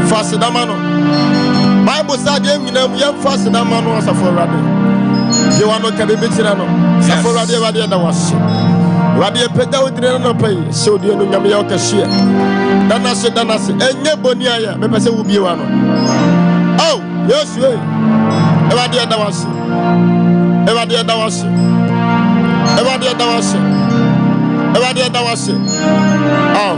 Fast damano. Bible said you fast damano as a forerunner. You want to carry bitirano. Saforade radio that was. Radio peda with no pay. So the Yamioka share. Danase, and Yabonia, maybe say will be one. Oh, yes, way. Radio that was. Radio that was. Radio that was. Radio that was. Oh.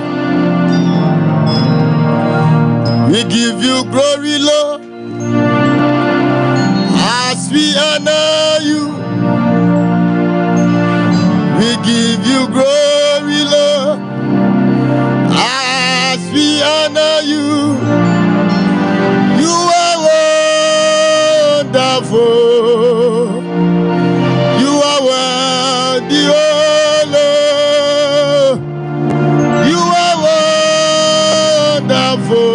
We give you glory, Lord, as we honor you. We give you glory, Lord, as we honor you. You are wonderful. You are worthy, oh Lord. You are wonderful.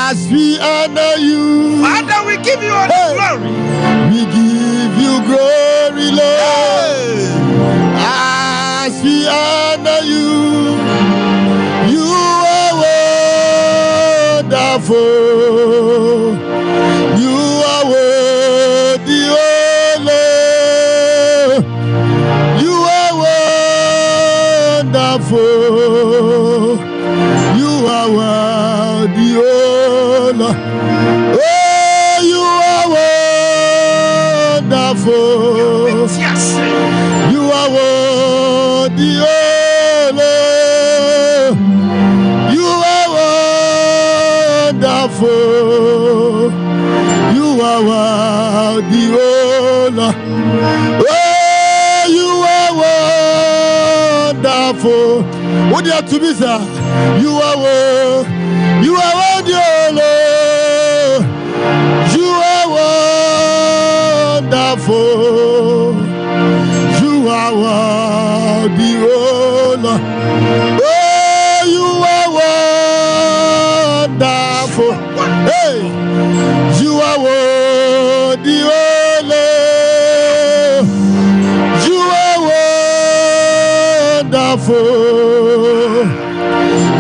As we honor you, Father, we give you all the glory. We give you glory, Lord. As we honor you, you are wonderful. You are worthy, oh Lord. You are wonderful. You are worthy, oh Lord. Oh, you are wonderful. You are worthy, oh Lord. You are wonderful. You are worthy, oh Lord. Oh, you are wonderful. What do you have to be, sir? You are worthy, oh Lord. You are wonderful. You are worthy, oh Lord. Oh, you are wonderful. Hey, you are worthy, oh Lord. You are wonderful.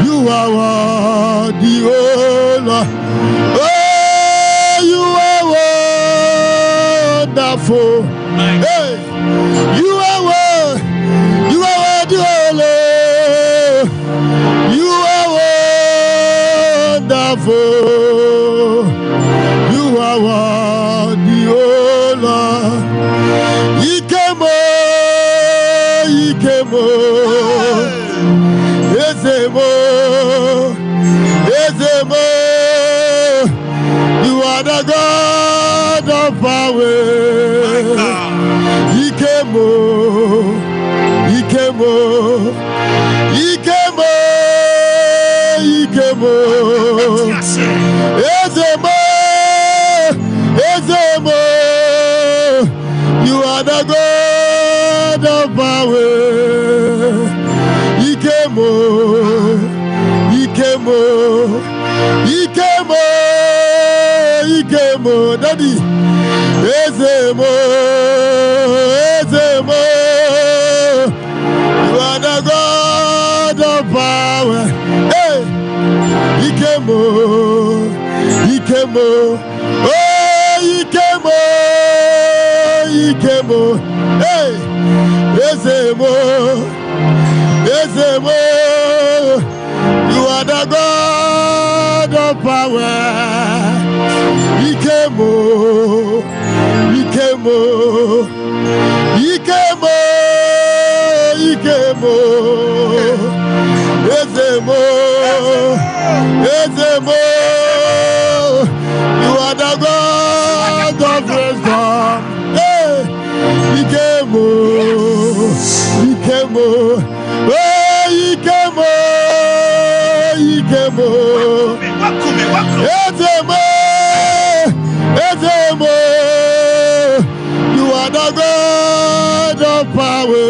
You are worthy, oh Lord. Oh, you are wonderful. Hey, you are worthy, oh Lord. You are wonderful. You are worthy, oh Lord. He came, you are the God of power. He came, you are the God of power. He came, Daddy. Ezemo, you are the God of power. Hey, he came, oh, he came, hey, Ezemo, you are the God of power. He came, Ikemo, Ezemo, Ezemo. You are the God of wisdom. Hey, Ikemo, Ikemo, oh Ikemo, Ikemo. Ezemo, Ezemo. You are the God of power.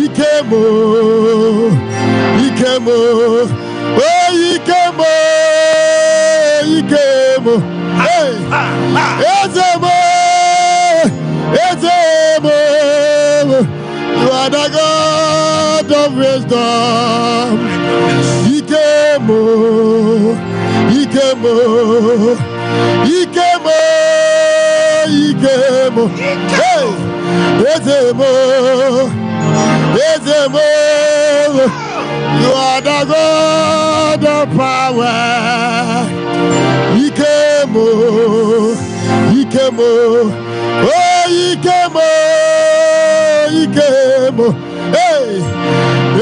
Ikemo, Ikemo, oh Ikemo, Ikemo, hey, Ezemo, Ezemo, you are the God of wisdom. Ikemo, Ikemo, Ikemo, Ikemo, hey, Ezemo, Ezemo, you are the God of power. Ikemo, Ikemo, oh Ikemo, Ikemo, hey,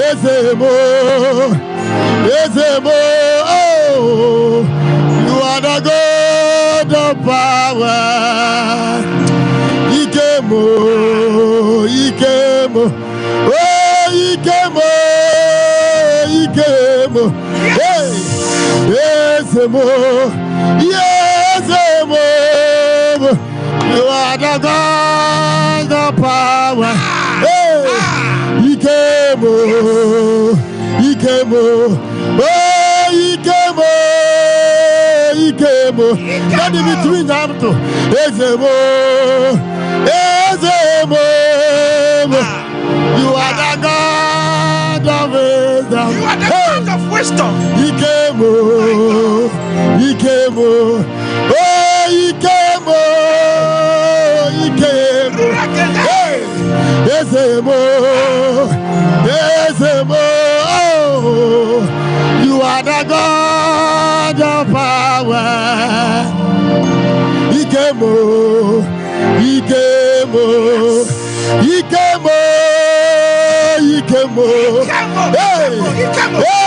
Ezemo, Ezemo, oh, you are the God of power. Ikemo, Ikemo, oh Ikemo, Ikemo, hey, Ezemo, Ezemo, you are the God of power. Hey, Ikemo, Ikemo, oh Ikemo, Ikemo, not in between them two. Ezemo, Ezemo, you are the God of wisdom. You are the God of wisdom. Ikemo, Ikemo, oh Ikemo, Ikemo, hey, Ezemo, Ezemo, oh, you are the God of power. Ikemo, Ikemo, Ikemo, Ikemo, hey,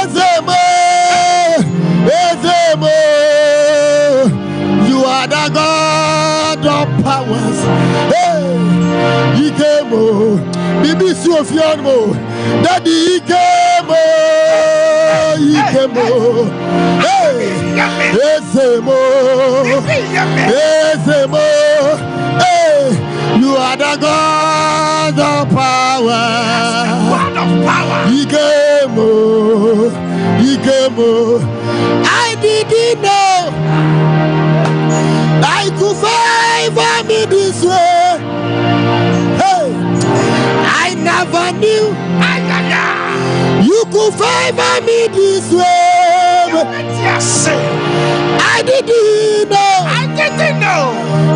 Ezemo, Ezemo, you are the God of powers. Hey, Ikemo, Bibi Sofiano, Daddy Ikemo, Ikemo, hey, Ezemo, Ezemo, hey, you are the God of power. God of power. Ikemo, Ikemo, I didn't know I could favor me this way. Hey, I never knew you could favor me this way. Yes, I didn't know. I didn't know.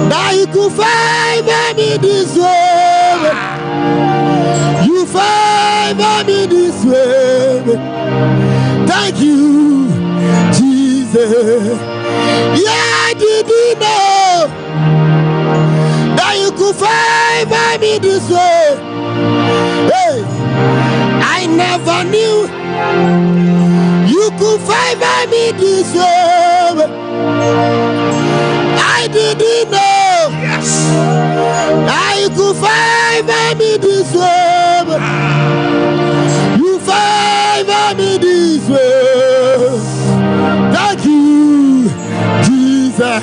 Now you could favor me this way. You favor me this way. Thank you, Jesus. Yeah, I didn't know that you could favor me this way. Hey, I never knew you could favor me this way. I didn't know. Yes. I could favor me this way. You favor me this way. Thank you, Jesus.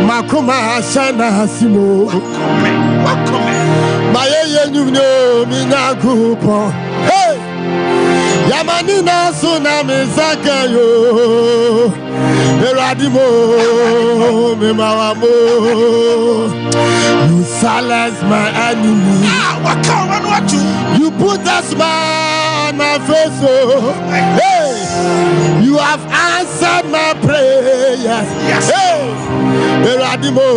Makoma Shana Simo. Welcome. My you know me na kupo. Hey, Yamanina Sunami Zakayo. Eradimo, me mawamo. You silence my enemy. You put a smile on my face. Oh, hey, you have answered my prayers. Yes. Hey, Eradimo,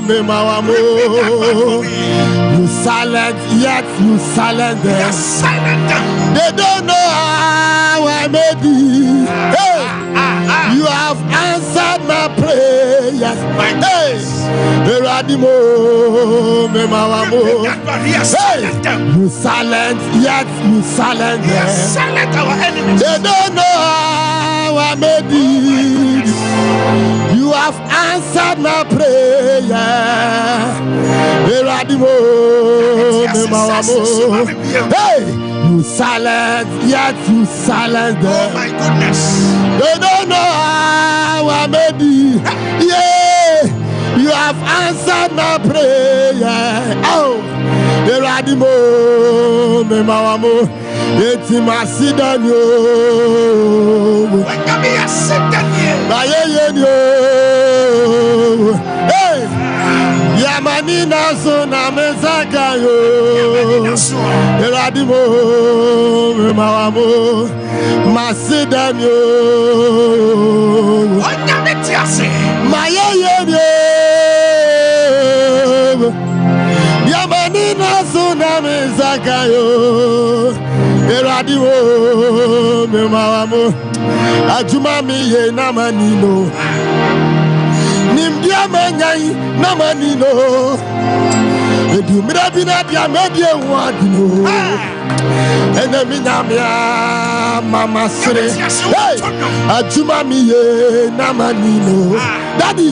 me mawamo. You silent, yet you silent them. Yes, silent them. They don't know how I made it. Hey, you have answered my my prayers. Hey, Eradimo, me mawamo. Hey, you silent, yet you silent them. Silent our enemies. They don't know how I made it. You have answered my prayer. Eradimo, me mawamo. Hey, you silent, yet you silent them. Oh my goodness. They don't know how I made it. Yeah, you have answered my prayer. Oh, Eradimo, me mawamo. Eti masidanyo. Wengami asidanyo. Bayeyenyo. Hey, Yamani naso na mezakayo. Eradimo, me mawamo. Masidanyo. Wengami tiase. Bayeyenyo. Yamani naso na mezakayo. Eradimo, me mawamo. Ajuma mi ye namanino. Nimdia manyai namanino. Edu mirabina dia medie wadino. Enemi namia mama sere. Hey, ajuma mi ye namanino. Daddy,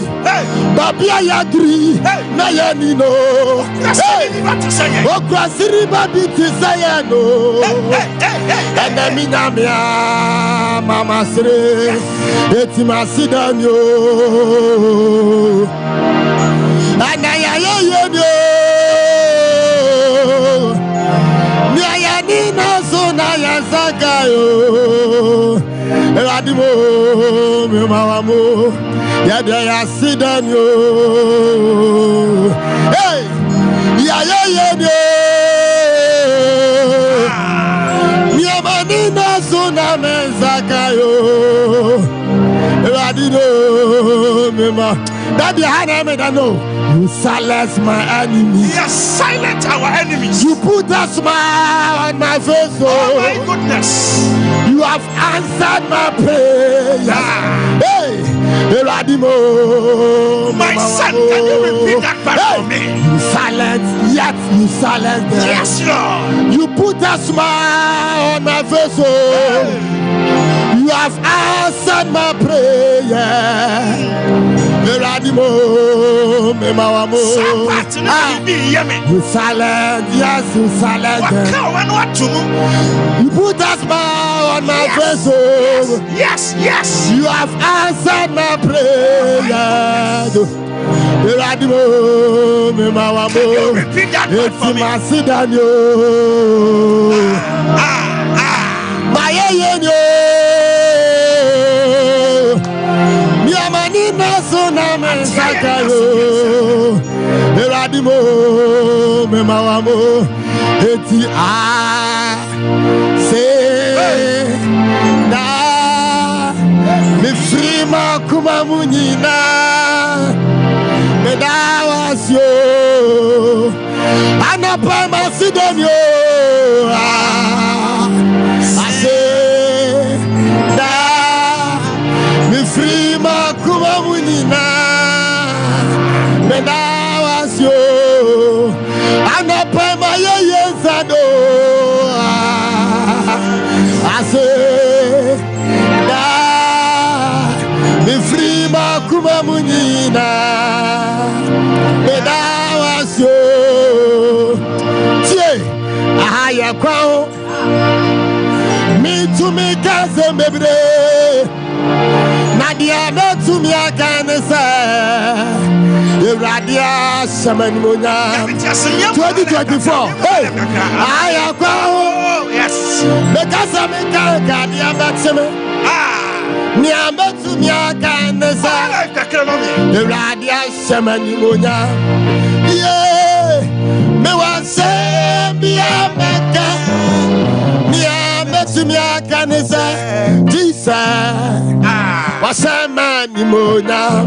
babia yadri na yanino. Hey, okrasiri babi tisayano. Enemi namia mama sere. Eti masidanyo. Anaya yo. Niayani naso na yazagayo. Eradimo, me mawamo. Yada yasidanyo. Hey, yo. Niamani naso na mezakayo. Eradino, me ma. Daddy, I know. You silence my enemies. Yes, silent our enemies. You put a smile on my face. Oh my goodness. You have answered my prayer. Hey, Eradimo, my son, can you repeat that back for me? You silent, yet you silent them. Yes, Lord. You put a smile on my face. You have answered my prayer. Eradimo, me mawamo. You silent, yes, you silent. You put a smile on my face. Yes. You have answered my prayer. Eradimo, me mawamo. It's my sidanyo. Mayeyenyo. Miamani naso na mezakayo. Eradimo, me mawamo. Eti say na mi frima kuma munyina. Me dawasyo. Anapa masidanyo. Frima kuma munina Mena wasyo Anapa maya yensado Ase Da Mi frima kuma munina Mena wasyo Tie Ahaya kwao Mi tumikaze mebre Nadia no to me again, sir. The Radia Shaman Muna 2024. Hey, I am going. Yes. Because I'm a Gadia Maxima. Niamba to me again, sir. The Radia Shaman Muna. Yeah, me was say, be a mecca. Niamba to me again, sir. Jesus. Wasema ni mona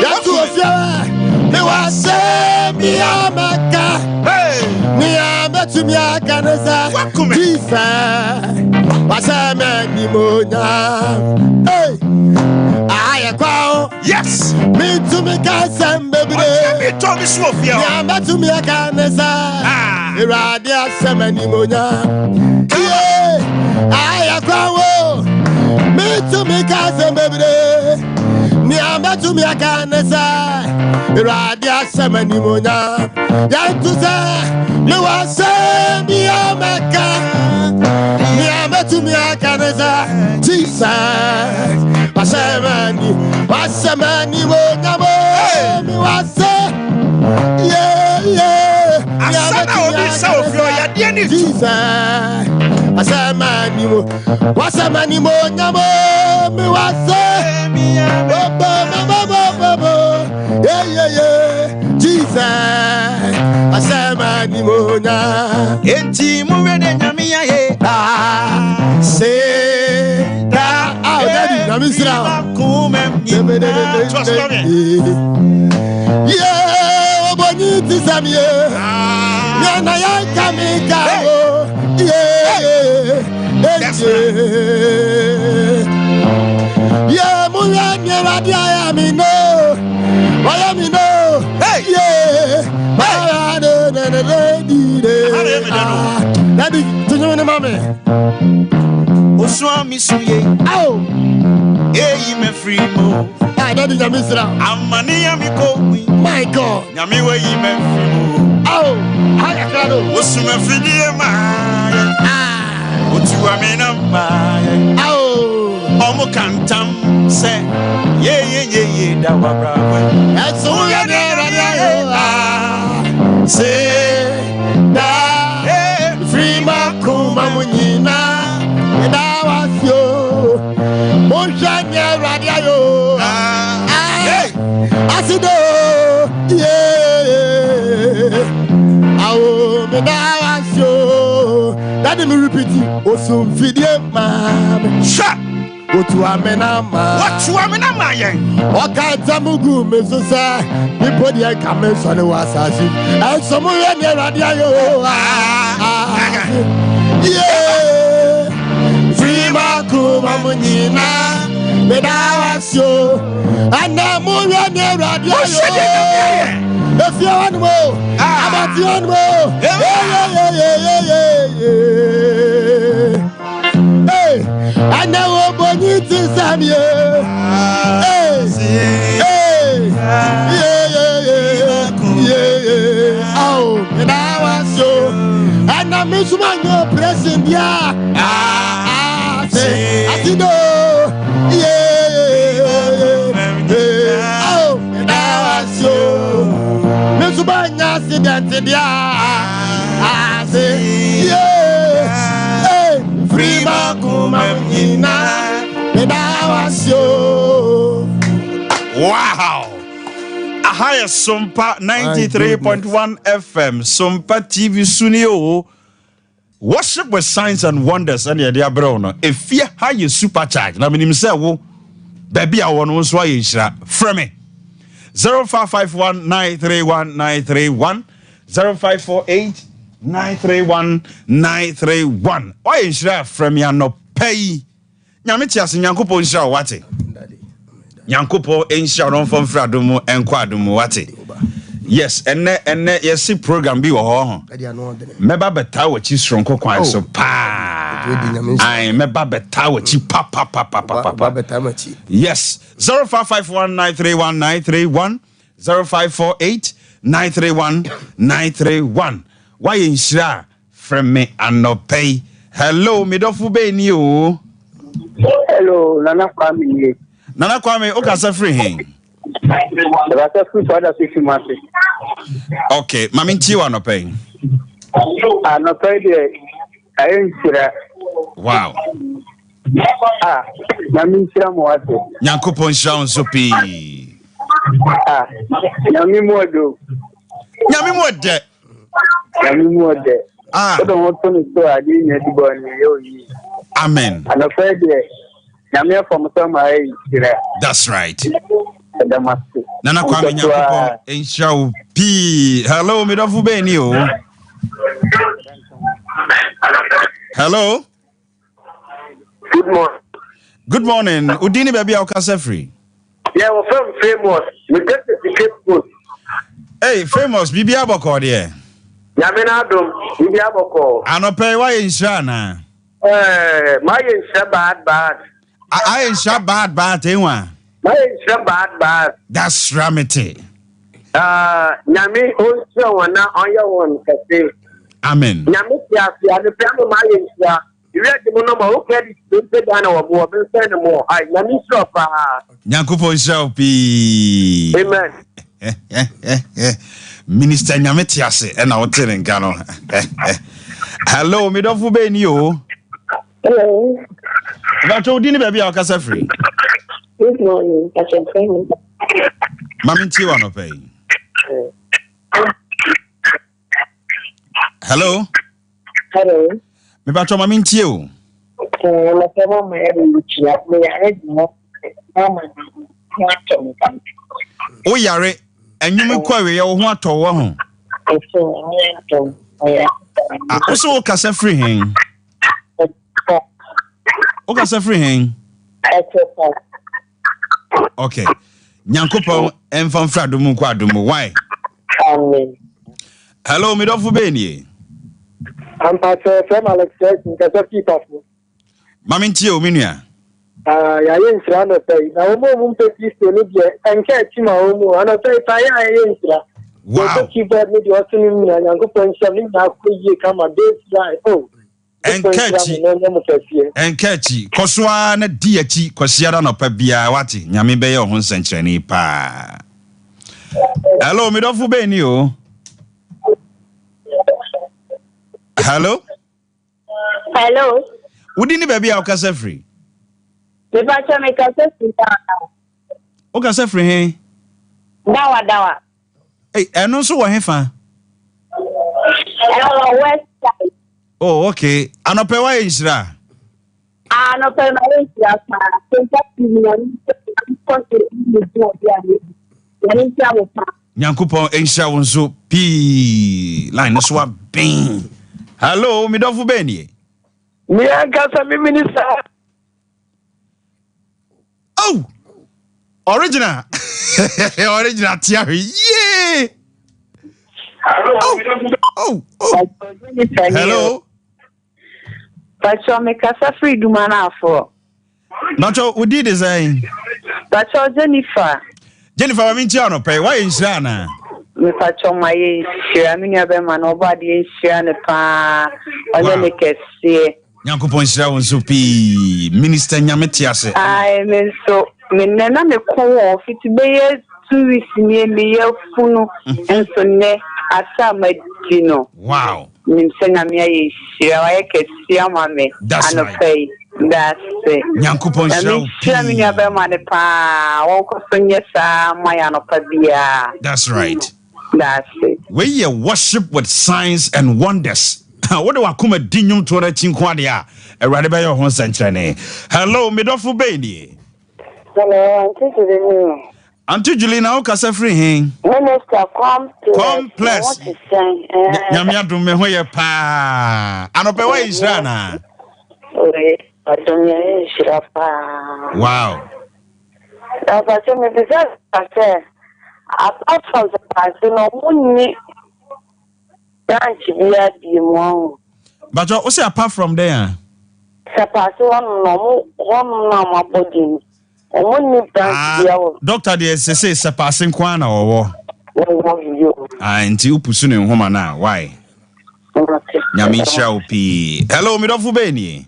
Yatu ofya Me wase mi amaka Ni bet you me I can say Jesus was a man hey I go Yes me to me can say baby me to me so fear yeah bet you me I can say Iradia semani monya yeah I go me to me can say baby yeah bet you me I can say Iradia semani monya ya to say me was say me amaka yeah bet you me I can say Jesus Wasemani monya me was say yeah asana obi sa ofio ya de ni Jesus Wasemani monya me was say yeah Jesus Wasemani monya enti mu we de nyame ya he say that daddy na misra yeah oboni tisamie na ya kamika yeah yeah munya ni radia ya mi no waya mi no yeah daddy tunyo ni mame Oswami suye oh eyi me free mo daddy na misra amani ya mi ko my god nyami we yi me free mo oh haya krado osuma fidie ma otu amina ma oh omo kantam se ye da wabra eso ya de radio say da free makuma munyina da wasio monjanya radio asido yeah awo me da wasio that me repeat osum fidie ma sha otu amena ma yen oka tamugu mesosa people dey come so ne wasasi and some we ne radio yeah free makuma munyina me da wasio ana mu we ne radio if you want more about you want more yeah hey I know boni tisamie yeah oh and I was so and I miss my present yeah say I did yeah oh and I was so miss my accident yeah say yeah free makuma ina medawasio wow ahaya SOMPA 93.1 FM SOMPA TV sunio worship with signs and wonders and the abro no efia ha ye supercharge na minim say wo baby a wono so aye hira frame 0551931931 0548931931 why hira frame ya no pay nyame tiase nyankopon hira wate nyankopon enhira no fom fradomu enko adomu wate yes enne yes program bi wo ho meba beta wachi stronko kwan so pa ai meba beta wachi pa yes 0551931931 0548931931 why inshira from me anopay hello midofu be ni o hello nana kwame o ka sa free hin okay mami nti wa anopay de ayinshira wow mami nshira mo wate nyankopon shira onso pi nyami modo odo mo to ni so adi nya di bo ni yo yi amen anopay de nyami from somewhere nshira that's right Damastu. Nana kwame nyankopon enhia pi hello midofu be ni o Hello. Good morning. Good morning. Udini baby Okasa free. Yeah, we're from famous. We get the ticket food. Hey, famous Bibi Aboko there. Yamina Dum, Bibi Aboko. Anope why in Shana? My is bad. I ain't sure bad, eh? My is bad. That's Ramity. Yami also on your one, Cafe. Amen. Yami, the family, my is you read the number who carries the banner or more than send more. I Yami shop. Nyankupo Shelpi. Amen. Minister Nyametiase and our telling Gano. Hello, Midofu Benio. Hello. But Udini baby Okasa free. Good morning, Pastor Freeman. Mamin Tiwano pay. Hello. Hello. Me bacho Mamin Tio. My family, my O yare enyum kwawe ye ho atowo ho. Also Okasa free hen. Okasa free hen. Okay. Nyankopon enfam frado mu kwa domu. Why? Amen. Hello, Midofu Beni. I'm Pastor from Alexis in Kazaki. Mamin Tio Minia. Yayin Srano pay. Now, Mum Petit and catch him and I say, I Wow. keep that with your swimming and go for something now. Could you come a day? Oh, And catchy. Koswa na diachi kwasiara no pa bia wati. Nyame be ye ho nsenkyerene pa. Hello, Midofu Beni o. Hello? Hello. Udini baby Okasa free. The Pastor make us now. Okasa free hen. Dawa. Hey, eno so wo hefa. Hello, West Side. Oh, okay. Anope wa Israel. No, pay my age, Nyankopon ensha wonso pi line no so bin. Hello, Midofu Beni. Me and Casa Minister. Oh! Original. Original Thierry. Yeah. Oh. Hello. Pastor make us a free dumana for. Nacho, we did design. Pastor Jennifer. Jennifer, I mean, Tiano, pay. Why is Shana? Me Pastor my share. I mean, I be man nobody share ne pa. Only kesi. Nyankopon share won so pi. Minister Nyametiase. I mean so. Me nena me ko fit be 2 weeks me funu enso ne asa madino. Wow. Me senya me ayi share wa kesi ama me. Anopay. That's it. Nyankopon share. Me nya be man pa. Won ko sonye sa maya no pa bia. That's right. That's it. We ye worship with signs and wonders. What do I come a dinyum to the chinkwadia? A radical your home century. Hello, Midofu Beni. Hello, Auntie Julina Okasa free hen. Minister Complex. Nyamia do me hoye pa. Anope wa Israna. Wow. Apart from the person, no money. But you say apart from there. Doctor, they say it's a passing kwana or nti upusu ne homa na why? Nyamisha upi. Hello, Midofu Beni.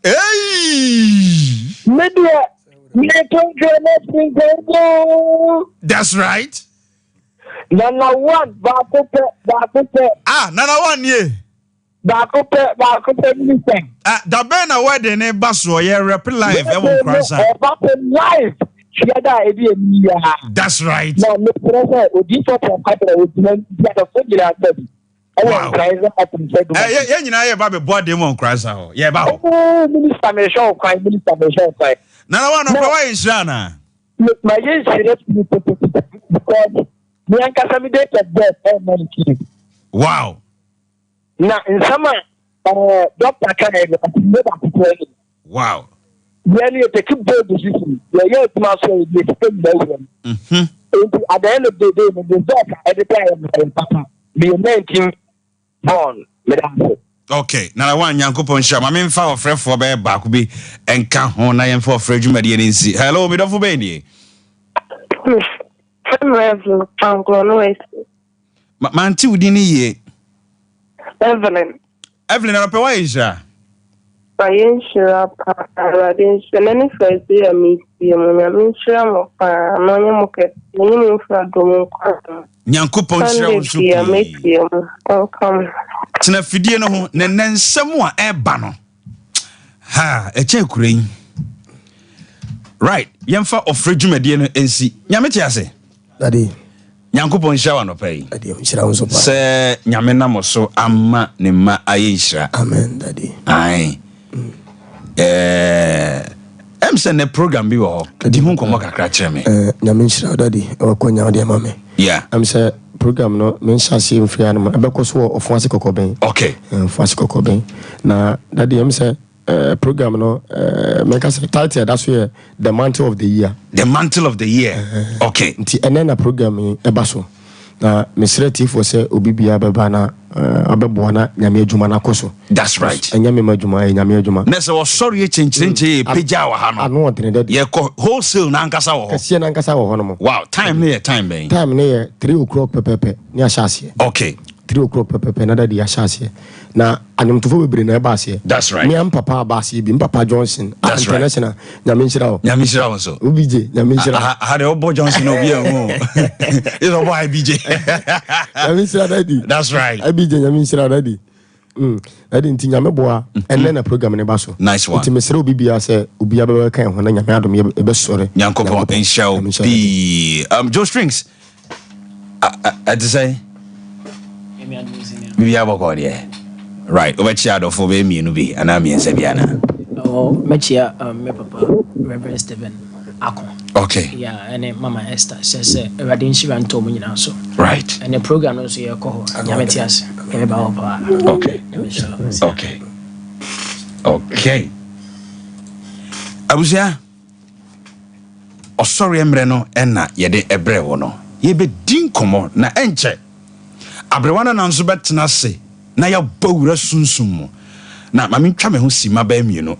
Hey! That's right. Nana one, Nana one ye. Bakupe anything. Da ben na wedding e baso ye rep live e won kransa. Live. That's right. No, me prese odi so for kwatre odi na the phone gira baby. Yeah, nyina ye ba be board dem on kransa ho. Ye ba ho. Minister me show kwai. Nana one no why is Rana? My yen serious because Me ankasa me date of birth e Wow. na in sama doctor kan e me ba ko ni. Wow. Then you take bold decision. Yeah, my soul you take the Mhm. at the end of the day, the result at the time papa. Me 19 born. Me that. Okay, na one Nyankopon sha ma me mfa ofrefo be ba ko bi enka ho na yemfa ofre dwumade ne nsi. Hello, me dofo be ni. Ma anti udi ni ye. Evelyn. Evelyn na pe wa isha. Ayen shira pa radin shenani fezi ya misi ya mwenye shira mwa no nye muke nye mfra domo kwa Nyankopon shira unsupi ya meki ya mwa tena fidie no ho ne nensem a eba no ha eche kurein right yemfa ofre dwumade no ensi nyame te ase Daddy. Nyankopon shira no pay Daddy, shira unsupa. Se nyame na moso amma ne ma aye shira. Amen, Daddy. Ai. Emse ne program bi wo di hu nkomo kakra kire me. Nyame shira Daddy, o ko nya de mame. Yeah. Emse program no men shasi mfia no ebeko so ofuase kokoben. Okay. Ofuase kokoben. Na Daddy emse program no make us title that's where the mantle of the year. The mantle of the year. Okay. Nti enena program eba so. Na mesreti for say obibia beba na abebo na nyame adwuma na koso. That's right. Nyame madwuma nyame adwuma. Na se wo sorry e chenche peja wa ha no. Ano odene Daddy. Ye ko wholesale na ankasa wo ho. Kase na ankasa wo ho no mo. Wow, time ne time ben. Time ne 3 o'clock pepepe ni ashase. Okay. 3 o'clock pepepe na Daddy ashase. Na anyomtofo bebre na eba ase. That's right. Me am papa abase bi papa Johnson international nyame nshira wo. Nyame nshira wo so. Obije nyame nshira. Ha de Obo Johnson obi enwo. Is Obo IBJ. Nyame nshira Daddy. That's right. IBJ nyame nshira Daddy. Daddy nti nyame boa enne na program ne ba so. Nice one. Nti mesere obibia se obia beba kan ho na nyame adom ebe sore. Nyankopon enshira bi Joe Strings. I to say Bibi aboko de. Right, over chiado for be mi no bi ana mi ensa biana. Oh, mechia me papa Reverend Stephen Akon. Okay. Yeah, and Mama Esther says Radin Shivan to me now so. Right. And the program also your call Yametias. Okay. Okay. Okay. Abusia. O sorry emre no enna yede ebre wo no. Ye be din komo na enche. Abrewana na nso betena se na ya bawura sunsum mu. Na mami twa me ho sima ba mienu.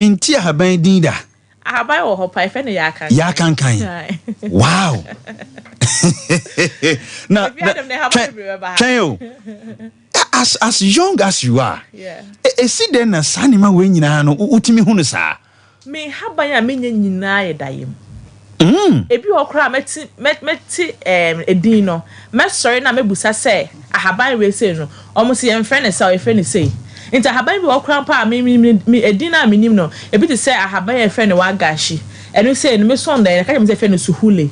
Mintia haban dinda. Ahaban wo hopa ife ne ya kan. Wow. Now, as young as you are, see then a sanima when you know utimi hunusa. Me haban ya menye nyina ye dayem. Ebi okra meti edin no. Me sorry na mebusa say ahaban we say no. Omo se em friend say e friend say. Inta ahaban bi okra pa me edin na menim no. Ebi te say ahaban ye friend wa gashi. Enu say no me son da ka me say friend suhule.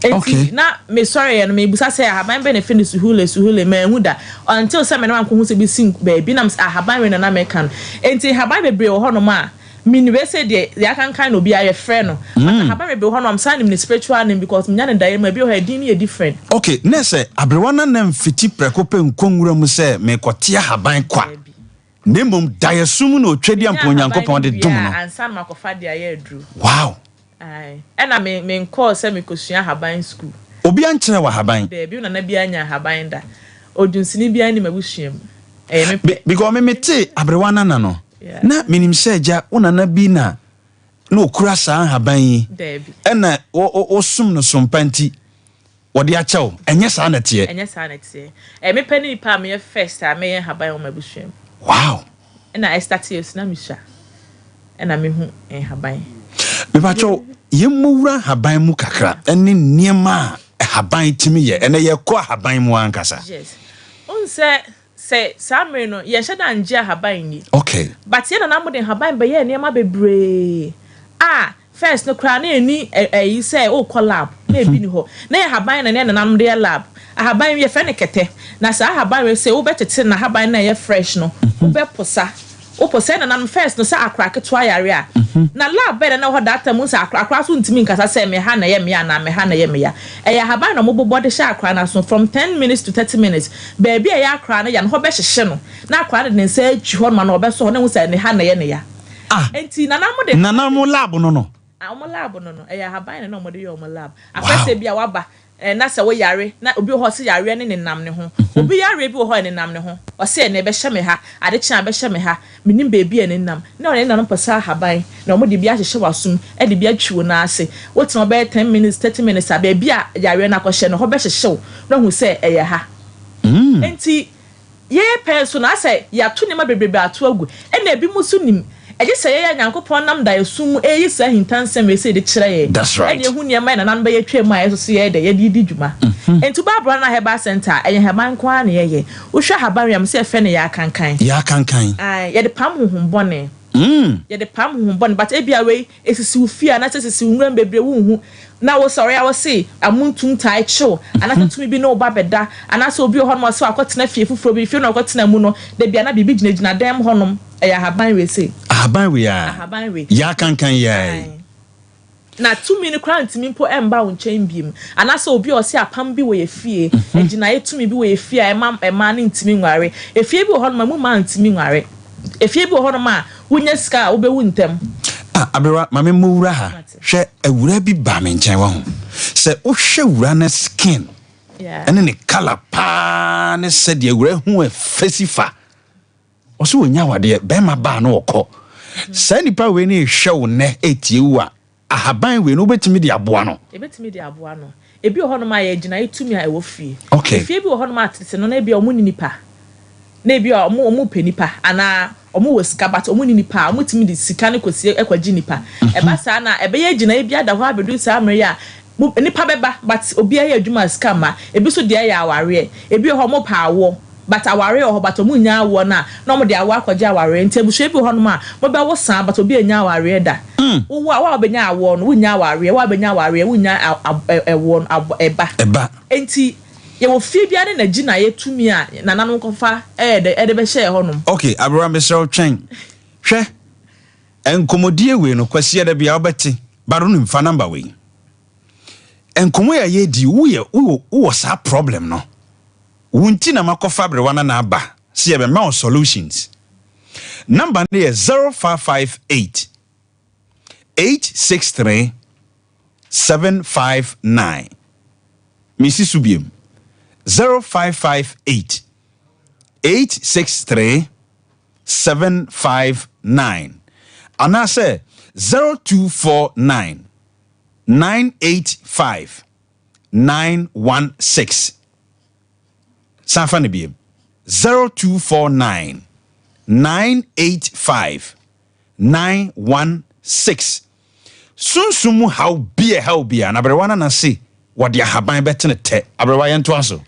Okay. Na me sorry and me busa say ahaban be ne friend suhule me hu da until say me na ko hu se bi sin baby na ahaban we na me kan. Enti ahaban bebre wo ho no ma mini we say the can kind of be a friend no but haban be ho no am sign him spiritual name because me nya ne dai ma bi o ha din e different. Okay, na say abrewana na mfiti prekope nkonwura mu say me kotia haban kwa nemom dayesum no twedi ampo nyankopon de dum no ansan makofa de aye adru. Wow. Ai ena me call say me kosua haban school obi ankyere wa haban de bi na bi anya haban da odunsini bi ani mabusuam because me mete abrewana na no. Yeah. Na minim seja una na bi na okura sa haban yi ena osum no sompanti wode a chew enye sa na tie me pani pa me first a me haban o mabusuam. Wow. Ena I start years na misha ena me hu haban me ba chew yemura haban mu kakra ene niema haban timi ye ene ye ko haban mu ankasa. Yes. Unse say Samuel no ye shada anje haban ni. Okay. But ye na nambo den haban be ye niema bebre. First no kra na eni you say o collab na ebi ni ho. Na ye haban na na namdo ye lab. Haban ye fe ne kete. Na sa haban we say wo betete na haban na ye fresh no. Wo be posa. O posa na nam first no sa akra ketwa yare a. Na lab be na ho data mu sa akra so ntimi nkasa say me ha na ye me ya na me ha na ye me ya. Eya haban no mo body sha akra na so from 10 minutes to 30 minutes. Baby eya akra na ya no ho be hyehye no. Na akra de nsa atwi ho ma no be so na hu say ne ha na ye ne ya. Enti nanamu lab no. Omo lab no. Eya haban na mo de yo omo lab. Afese bia waba na se wo yare na obi ho se yare ne nenam ne ho. Obi yare bi ho ne nenam ne ho. O se ne be hye me ha, ade kyan be hye me ha. Minim baby ne nenam. Na ne nanam pesa haban. Na omo de bia hyehye wasum, e de bia twiwo na ase. Wotin obe 10 minutes, 30 minutes a baby a yare na ko hye no ho be hyehye. Na hu se eye ha. Enti ye person na say ya to ne ma bebrebe ato agu. E na ebi musu nim eje say ya nyankopon nam da yesum eyi sa hintansem we say de kire ye. That's right. E hu niema na nan be ye twem a yeso ye de ye di dwuma. Enti babra na heba center eye heban kwa na ye wo hwe haban yam say fe ne ya kankan. Ya kankan. Ye de pam honhom bone. Ye de pam honhom bone but e bia we esisi ufia na sisi nwuram bebre wo hu na wo sorry I was say amuntum tai chill anasa tumi bi no ba beda anasa obi ho no so akotena fie fufuro bi fie no akotena mu no de bia na bibi gina dem honom eya haban we say haban we ya haban we ya kankan ya na tumi ni kra ntimi mpo emba wo nchen biem anasa obi o se apam bi wo ye fie egina ye tumi bi wo ye fie ema na ntimi nware efie bi ho no mu ma ntimi nware efie bi ho no ma wonya ska wo be wu ntem abera mame mura ha hwe awura bi ba me nchen wa ho se wo hwe wura na skin ene ne color pa ne se de awura hu efesifa o so onya wade be ma ba na okọ se nipa we ne hwe wo ne etie wu a ahaban we no betimi de aboa no ebetimi de aboa no ebi ho no ma ye gina etumi a ewo fie fie bi ho no ma tete no na ebi omu ni nipa na ebi omu penipa ana omu wesika but omu ni nipa omu timi di sika ne kosi ekwaji nipa eba sa na ebe ye gina ebi ada ho abedu sa amre ya nipa beba but obi aye adwuma sika ma ebi so de ya aware ebi ho mo pa awo but aware ho but omu nya awo na omu de awo akwaji aware ntebuso ebi ho no ma mo be wo san but obi anya aware da wo wa obenya awo no wo nya aware wo abenya aware wo nya ewo eba enti ye wo fie bia ne na gina ye tumi a nananu kofa de be hye ho nom. Okay, Abraham Mesel Twen. Hwe enkomodie we no kwase da bia obeti baro no mfa number we. Enkomo ya ye di wo sa problem no. Wunti na makofa brewana na aba. Se ye be ma solutions. Number ne 0558 863 759. Misi Subiem 0558 863 759 anase 0249 985 916 sanfa ne biem 0249 985 916 sunsumu how be na brewana na se wode ahaban betene te abrewa yento aso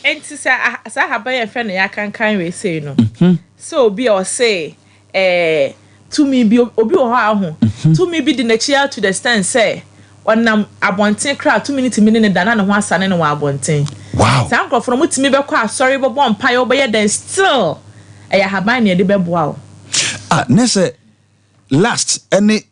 enti sa ahaban ye fe na ya kankan we say no so obi o say to me bi obi o ha ho to me bi di na chia to the stand say onam abonten kra 2 minutes ne dana ne ho asane ne wa abonten wow sa nkrofo mo timi be kwa sorry bo mpa obo ye den still ahaban ne de be boa o nese last any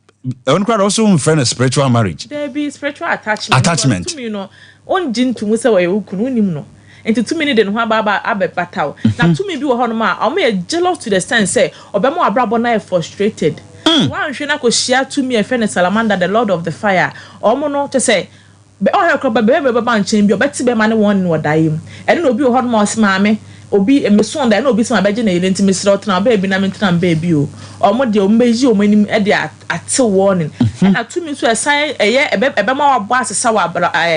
on crowd also friend a spiritual marriage there be spiritual attachment to me no on jintu mu se wa yekunu nim no enti to me ne de no aba abepataw na to me bi wo hono ma o me jealous to the stand say obemo abrabo na frustrated one hwe na ko share to me friend Salamander the Lord of the Fire omo no to say be o he kroba be ba nchen bi obeti be ma ne won no dayim ene no obi wo hono ma osmaame obi emeson da na obi sima beje na ile ntimi sira otena ba ebi na mentena ba ebi o omo de ombeji omanim e de ate warning na to me so esan eye ebe ma wabo asesa wa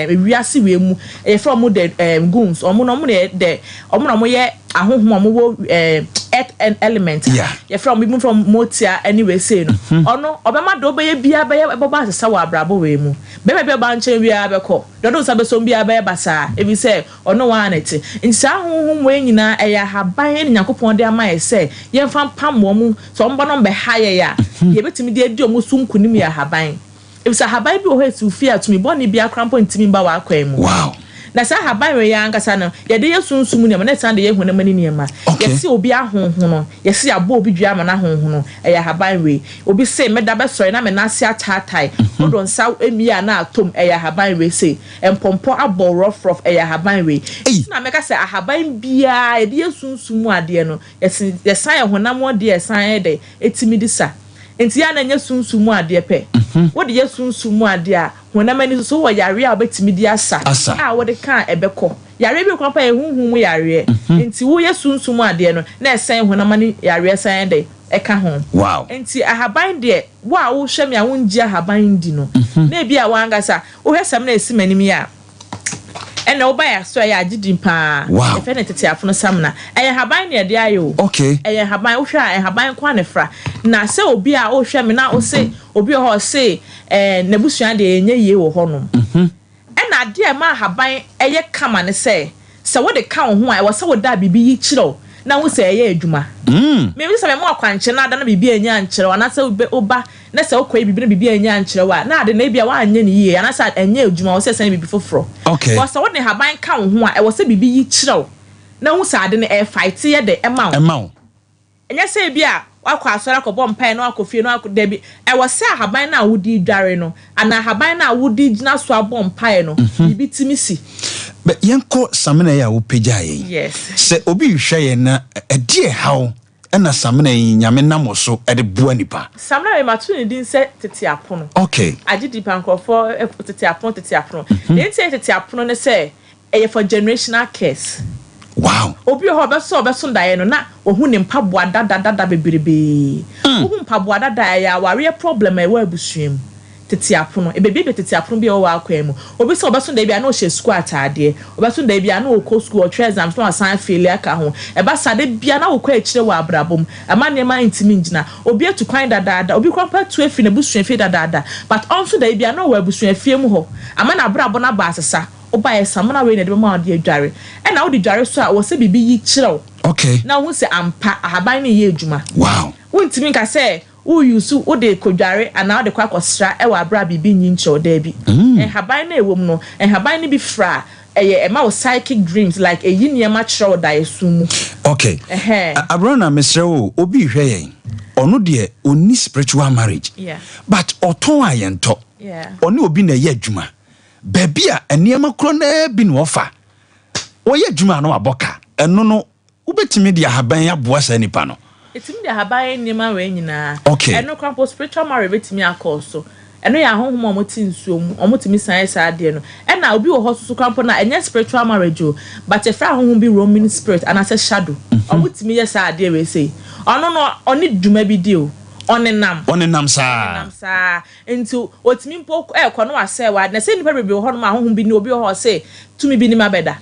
wiase we mu e from the goons omo no mo de omo no mo ye ahohom omo wo earth and element ye from even from motia anyway say no ono obema do be bia be ebo ba asesa wa abrabo we mu be ba nchen wi abekọ dodo sabe so bia be basa ebi say ono wa anete nsa ahohom we nyina eya haban ni Yakopon de ama ye say ye mfa pam wo mu so mbo no be haye ya ye betimi de adi omo sunkunim ya haban ebi sa haban bi o he sufi atumi boni bia krampo ntimi ba wa akwan mu wow na sa haban we ya nkasa no ye de yesunsum ne na san de ye huna mani ne ma ye se obi ahonhon no ye se abo obi dua ma na honhon no eya haban we obi se meda be sori na me na se atatai odon sa emia na atom eya haban we se empompo abo rough eya haban we na me ka se ahaban bia ye de yesunsum ade no ye san ye honam ode ye san ye de etimi disa enti ya na nya sunsumu ade pe wo de yesunsumu ade a honamani so wo yare a betimi di asa a wo de kan ebekọ yare bi kwapa ehunhun yare enti wo yesunsumu ade no na esen honamani yare san de eka ho wow enti ahaban de wo a wo hwem ya wo ngi ahaban di no na bi a wangasa wo hwesam na esimanim ya ena obaya so ya agidi pa e fe ne tete afono samna eye haban ne de ayo okay eye haban wo hwa eye haban kwa ne fra na se obi a wo hwa me na wo se obi ho se nebusuan de enye ye wo honom ena de ma haban eye kama ne se wo de ka wo ho a wo se wo da bibi yi kiro na wo se eye adwuma me bi se me mo akwanche na da na bibi enya nkire na se oba na se okwa bibi na bibi enya nkire wa na ade na bia wa anya ne yie na se enya adwuma wo se se bibi foforo okay wo se wo de haban ka wo ho a wo se bibi yi kire na wo se ade na e fight ye de ema wo enya se bia wakọ asọra kọ bọ mpa no akọfie no akọ debi e wo se haban na wudi dware no ana haban na wudi gina so abọ mpa no bibi timisi be yenko samena ya wo pagya yen yes se obi hwe yen na edie hawo ena samena yin nyame namoso ede bua nipa samena ma tu ni din se tete apono okay agidi pankofo tete apono den se tete apono ne se e for generational curse wow obi ho be so ndaye no na ohu ne mpaboa dada beberebe ohu mpaboa dada ya ware problem e wa abusuam tete apono e bebi tete apono bi o wa akwa mu obi so be so ndaye bia na o hye school atade obi so ndaye bia na o ko school o try exams no asan failure ka ho e ba sade bia na o ko akire wa abrabom ama ne ma intimi ngina obi etu kwan dada obi kwa pa tu afi na busuam fi dada but also ndaye bia na o wa busuam fie mu ho ama na abrabo na ba asesa oba ye samuna we na de ma de adware e na wo de dware so a wo se bibi yi kirew okay na wo se ampa ahaban ne ye adwuma wow wontimi nka se wo yusu wo de kodware ana wo de kwa kosra e wa bra bibi nyi ncho da bi haban na ewom no haban ne bi fra e ma wo psychic dreams like e yi niema kirew da yesumu okay abrona mesrewo obi hwe yen ono de oni spiritual marriage but oton ayento oni obi na ye adwuma baby a eniema kro na bi no ofa woye dwuma no aboka eno no ubetimi dia haban ya boa sa nipa no etimi dia haban eniema we nyina okay eno krampo spiritual marriage betimi akoso eno ya honhom omoti nsuom omotimi science ade no ena obi wo hoso krampo na enya spiritual marriage o but e fra honhom bi roaming spirit and as shadow omotimi yes ade we say ono no oni dwuma bi di o onenam saa into otimi mpo ekọ no ase wa na se nipa bebe ho no ma honhom bi ni obi ho se tumi bi ni mabeda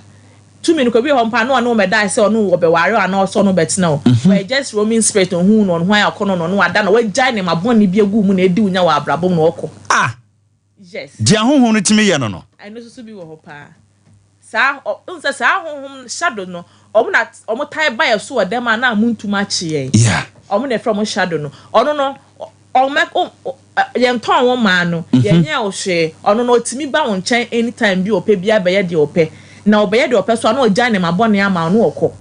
tumi no ko bi ho mpa no no meda se ono wo be ware ana so no betina o we just roaming spirit hu no ho ya kono no ada na we jai ne mabon bi agu mu na edi unya wa abrabom no okọ yes dia honhom no timi ye no I know so bi wo ho pa sa unsa sa honhom shadow no omo tai ba ye so dem na muntuma chie yeah omo na from shadow no ono no yenton wo ma no yenye o hwe ono no otimi ba won chen anytime bi ope bia be ye de ope na obe de ope so na oja ne mabone ama no okọ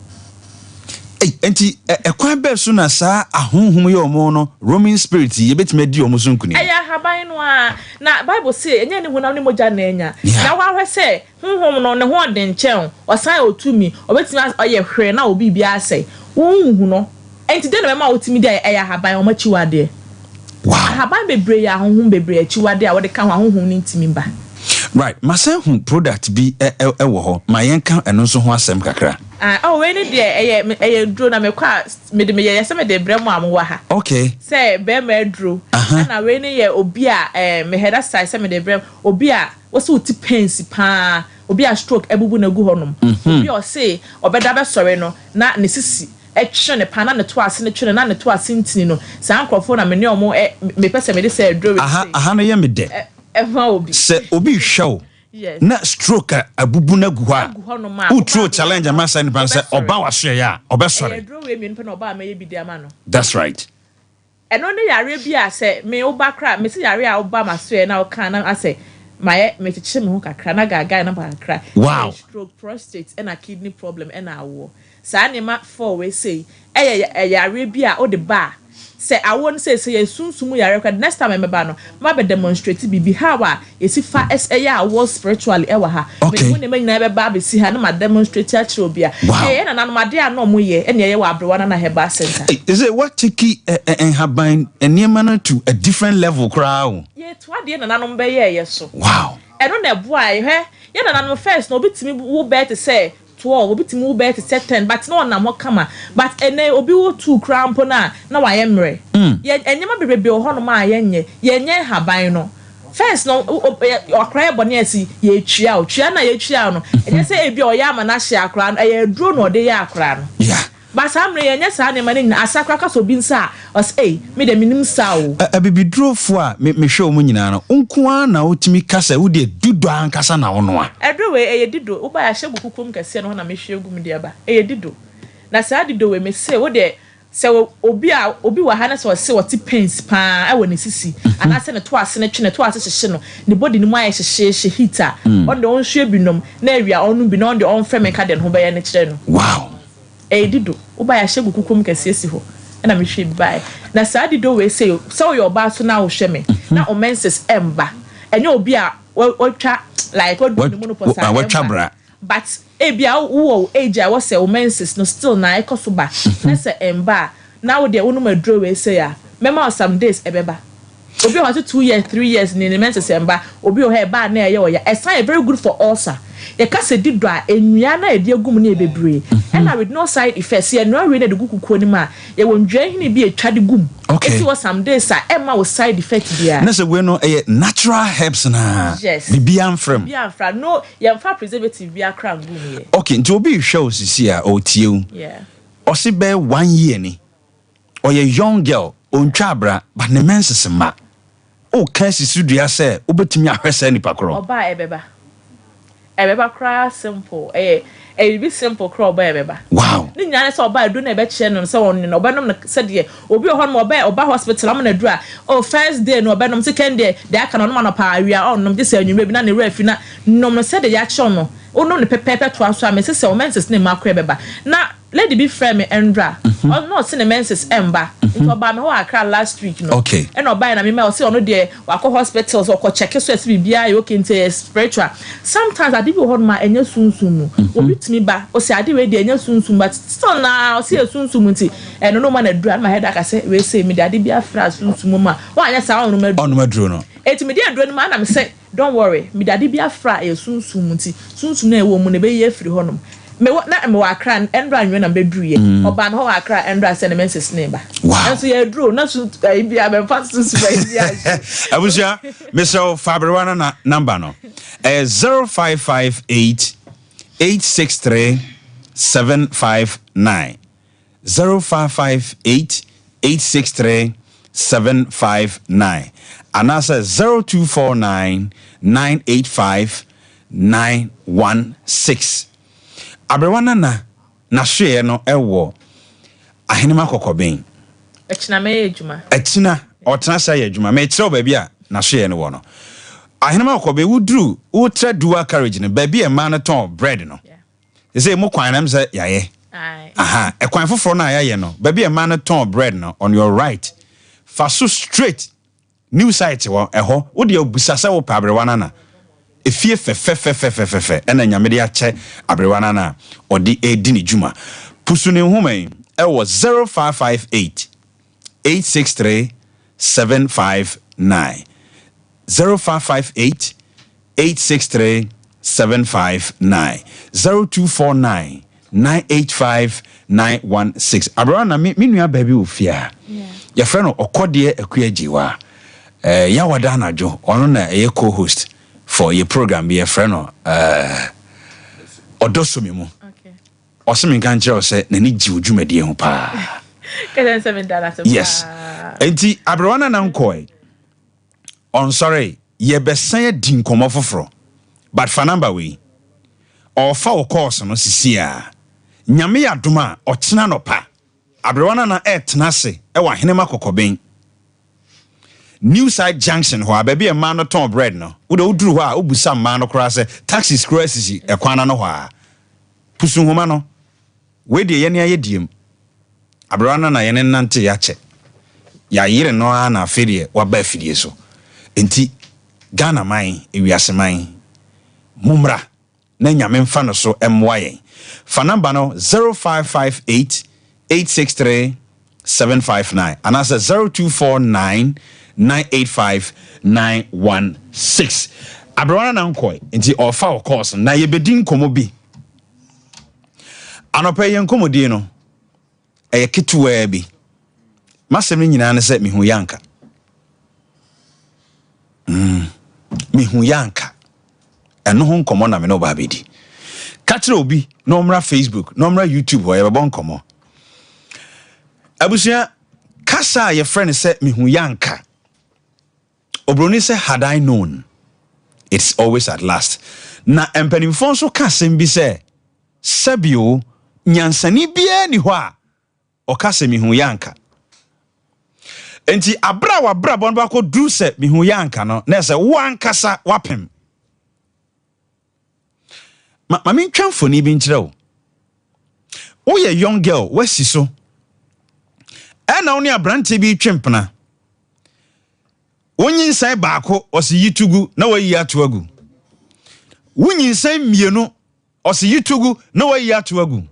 enti ekwan be so na sa ahonhom ye omo no roaming spirit ye betime di omo so nkuni aya haban no a na bible say enye ne hunam ne moja na enya na wa hwe say honhom no ne ho de nchen osan otumi obetimi oye hwe na obi bia asai wonhu no enti de na ma otimi de aya haban o machiwade wow haban bebre ya honhom bebre achiwade a wode ka honhom ni ntimi ba right masen product bi wo ho ma yenka eno so ho asem kakra we ni de eye dro na mekwa me de me ye se me de brem amwa ha okay say be me dro na we ni ye obi a me head aside se me de brem obi a wo se uti pains pa obi a stroke ebubu na gu honom obi o say obeda be sore no na ne sisi etwe ne pa na ne to ase ne twe na ne to ase ntini no sa ankrofo na me ne omo me pese me de say dro we say aha no ye me de obi se obi hwew yes na stroke abubu na gu ha who true challenge am say nipa say oba wa so ya obesore dro we me no oba me ye bi de ama no that's right eno ne yare bi a say me oba kra me se yare a oba ma so na o kan na ase my me chiche me ho kakra na gaga na kakra wow stroke prostate and a kidney problem and awo sa ne ma for we say yare bi a o de ba say I won't say sunsumu yare kwa next time me ba no ma be demonstrate bibi how a esi fa ya wo spiritually ewa ha me mo ne ma nyina be ba be si ha na ma demonstrate a kire obi a na na ma de ano mo ye ene ye wa abrewa na heba center is it what tiki en haban eniema na to a different level crowd ye to ade na nanom be ye so wow eno na boa ye na nanom first no bitimi wo be to say to all obitimi wo be to set 10 but no na mo kama but ene obi wo 2 cramp na wa ye mre ye enyema bebebe ho no ma ye nye haban no first no okra bone asi ye twia na ye twia no enye say ebi o ya ama na hye akra no ye dro no de ye akra no yeah but amre ye nye sa ne ma ne asakra ka so bi nsa os me de minim sa o abibidrofo a me hwe o mu nyina no nko na otimi kasa wo de dudo ankasa na wo no a edro we ye dido wo ba ya hye gukukum kase no na me hwe gum de ba ye dido na sa dido we me se wo de se obi wa ha na se wo ti pains pa e wo ne sisi ana se ne to ase ne twene to ase hyehye no ne body ni mu aye hyehye heater on de on hwe binom na awia onu bi na on de on frame ka den ho ba ye ne kire no wow dido wo ba ya hye gukukum kase si ho na me hwe bai na sa dido we se so your ba so na wo hwe me na o menses emba enye obi a wo twa like what do no posa wo twa bra but ebia wo age I was say o menses no still na ekoso ba na say emba na wo de wonu madro we say ya mema some days ebeba obi o 2 years 3 years ni menses emba obi o he ba na eye o ya esan very good for ulcer ye ka se dido a enua na edi agum na ebebre and with no side effects ye no we na de gukukuo ni ma ye wondwa hini bi etwa de gum okay was some days a emma was side effect dia na se we no natural herbs na yes bibia amfrem no ye mfa preservative bia kra gum ye okay nti obi hwe o sisi a o tie yeah o se be 1 year ni o ye young girl on twabra but ne menses ma o kan sisi dua se obetimi ahwese ni pakro oba ebeba cry simple be simple crawl by ebeba wow ni nyane so oba do na ebe che no se won no oba nom se de obi ho no oba hospital am na dura first day no oba nom second day de aka no no pa awia on nom je se anwumre bi na ne refi na nom no se de ya che no ono ne pepepe to aso am se se o menses ne makra ebeba na lady be frame Endra no se ne menses emba nto oba me ho akra last week no okay and oba na me ma o se ono de wako hospitals or ko check so ase bibia you okay into spiritual sometimes I dey hold my enya sunsumu obi timi ba o se ade we de enya sunsum but still na o se sunsum nti eno no ma na dura ma head aka se we say me de ade bia fra sunsum ma wa anya sa onu ma duro no etimi de aduro no ma na me say don't worry me de ade bia fra e sunsum nti sunsum na e wo mu na be ye free honum me wakra endra anwe na bedruye oba no wakra endra se ne menses neba enso ye dro na su bia be fast su bia abusia Mr. Fabriwana na number no 0558 863 759 0558 863 759 and answer 0249 985 916. Abrewana na share no ewo ahenema kokoben echina me ejuma echina otena say ejuma me tro ba bia na share no wo no ahenema kokoben wudru ultra dual carriage no ba bia man ton bread no you say mo kwan am say yaye aha e kwan foforo na yaye no ba bia man ton bread no on your right faso straight new site wo eho wo de obusasa wo pa Abrewana na efie fe ena nyamede ache Abrewana na odi edini juma pusu ne human e was 0558 863 759 0558 863 759 0249 985 916 Abrewana me nua baby ofia ya friend okode akuajiwa ya wada na jo ono na e co-host for your program be a friend odosomi mu okay osemi kan kire o se na ni ji odwumade hu pa keden $7 yes enti Abrewana na nkoi on sorry ye besan din komo foforo but for number we or for course no sisia nyame ya doma o kina no pa Abrewana na etna se e wa henema kokoben New Side Junction ho ababi e man no ton bread no wo do duru ho a obusa man no kra se taxi scratches e kwana no ho a pusu homa no we de ye ne ayediem Abrewana na ye ne nante ya che ya yire no a na afedie wa ba afedie so enti Ghana man ewiase man mumra na nyame mfa no so emwa yen fa number no 0558 863 759 and answer 0249 985 916 Abrewana na nkoi enti ofa o course na ye bedin komo bi anopa ye nkomodi no eye ketuwa bi masem ni nyina ne se mihu yanka mihu yanka eno ho nkomo na me no ba bedi katre obi no mra Facebook no mra YouTube ho ye bebo nkomo abusia kasa ye friend se mihu yanka Obroni say had I known it's always at last na empanimfo so kasem bi say sabio nyansani bia ni ho a o kasem mihu yanka enti abra wa bra bon ba ko du se mihu yanka no na say wankasa wapem ma min twamfoni bi nkire wo ye young girl wasi so na oni abrante bi twempena wonyinsai baako osi yitugu na wayi atoagu wonyinsai mienu osi yitugu na wayi atoagu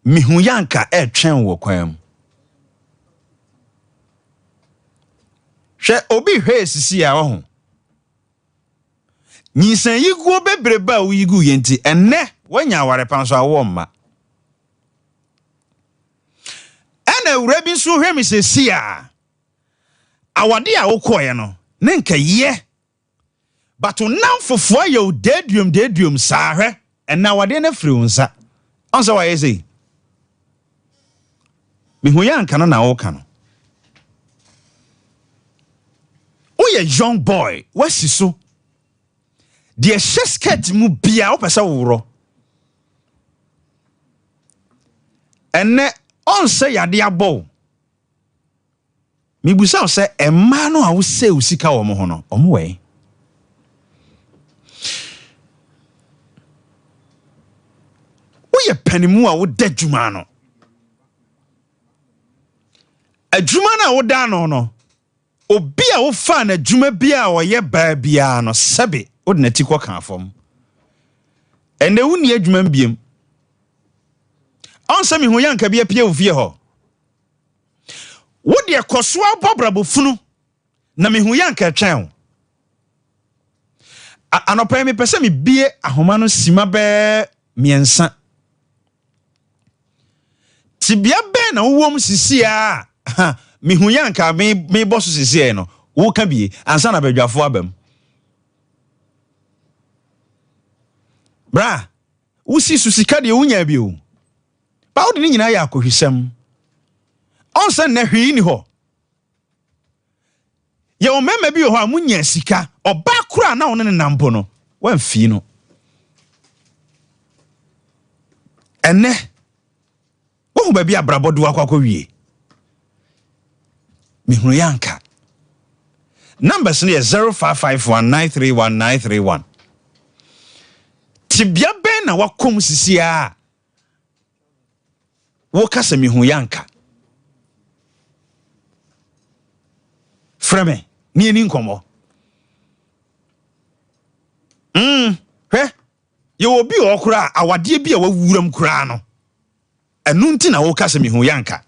mihu yanka etwen wo kwam hwe obi hwe sisi a wo nyinsan yiguo bebreba wo yigu yenti enne wanya aware panso awo mma ena wura bi so hwe mi sesi a awade a wokoye no ne nka ye but onam fofo ye deduum saahwe ena awade na firi unsa onso wa yesi mihu yanka no na woka no oye young boy wasi so de skirt mu bia opesa woro enne onse yade abo mibusa se emma no a wo se usika wo mo ho no omo we oye panimu a wo dadwuma no adwuma na wo da no obi a wo fa na adwuma bia wo ye ba bia no sebe wo na ti kwa kan fom ende wo ni adwuma mbiem onse mi ho yanka bia pie wo fie ho wo de kosoa bobrabo funu na me hu yanka twen anopa mi pese mi bie ahoma no sima be miensa tibia ben na wom sisia mihu yanka me boss sisia no wo ka bie ansa na badwafo abam bra wusi susika de wunya bi o ba wo de nyina ya akohwesam onsa na hwi ni ho ye o mema bi ho amunya sika oba kura na wo ne nampo no wan fi no ene wo ba bi abrabodo akwa wie mihunu yanka numbers ne 0551931931 tibia ben na wakom sisia wo kasa mihunu yanka frame ni eni nkomo hwe ye obi okura awade bi a wawuram kura no enu nti na wo kasa mihunu yanka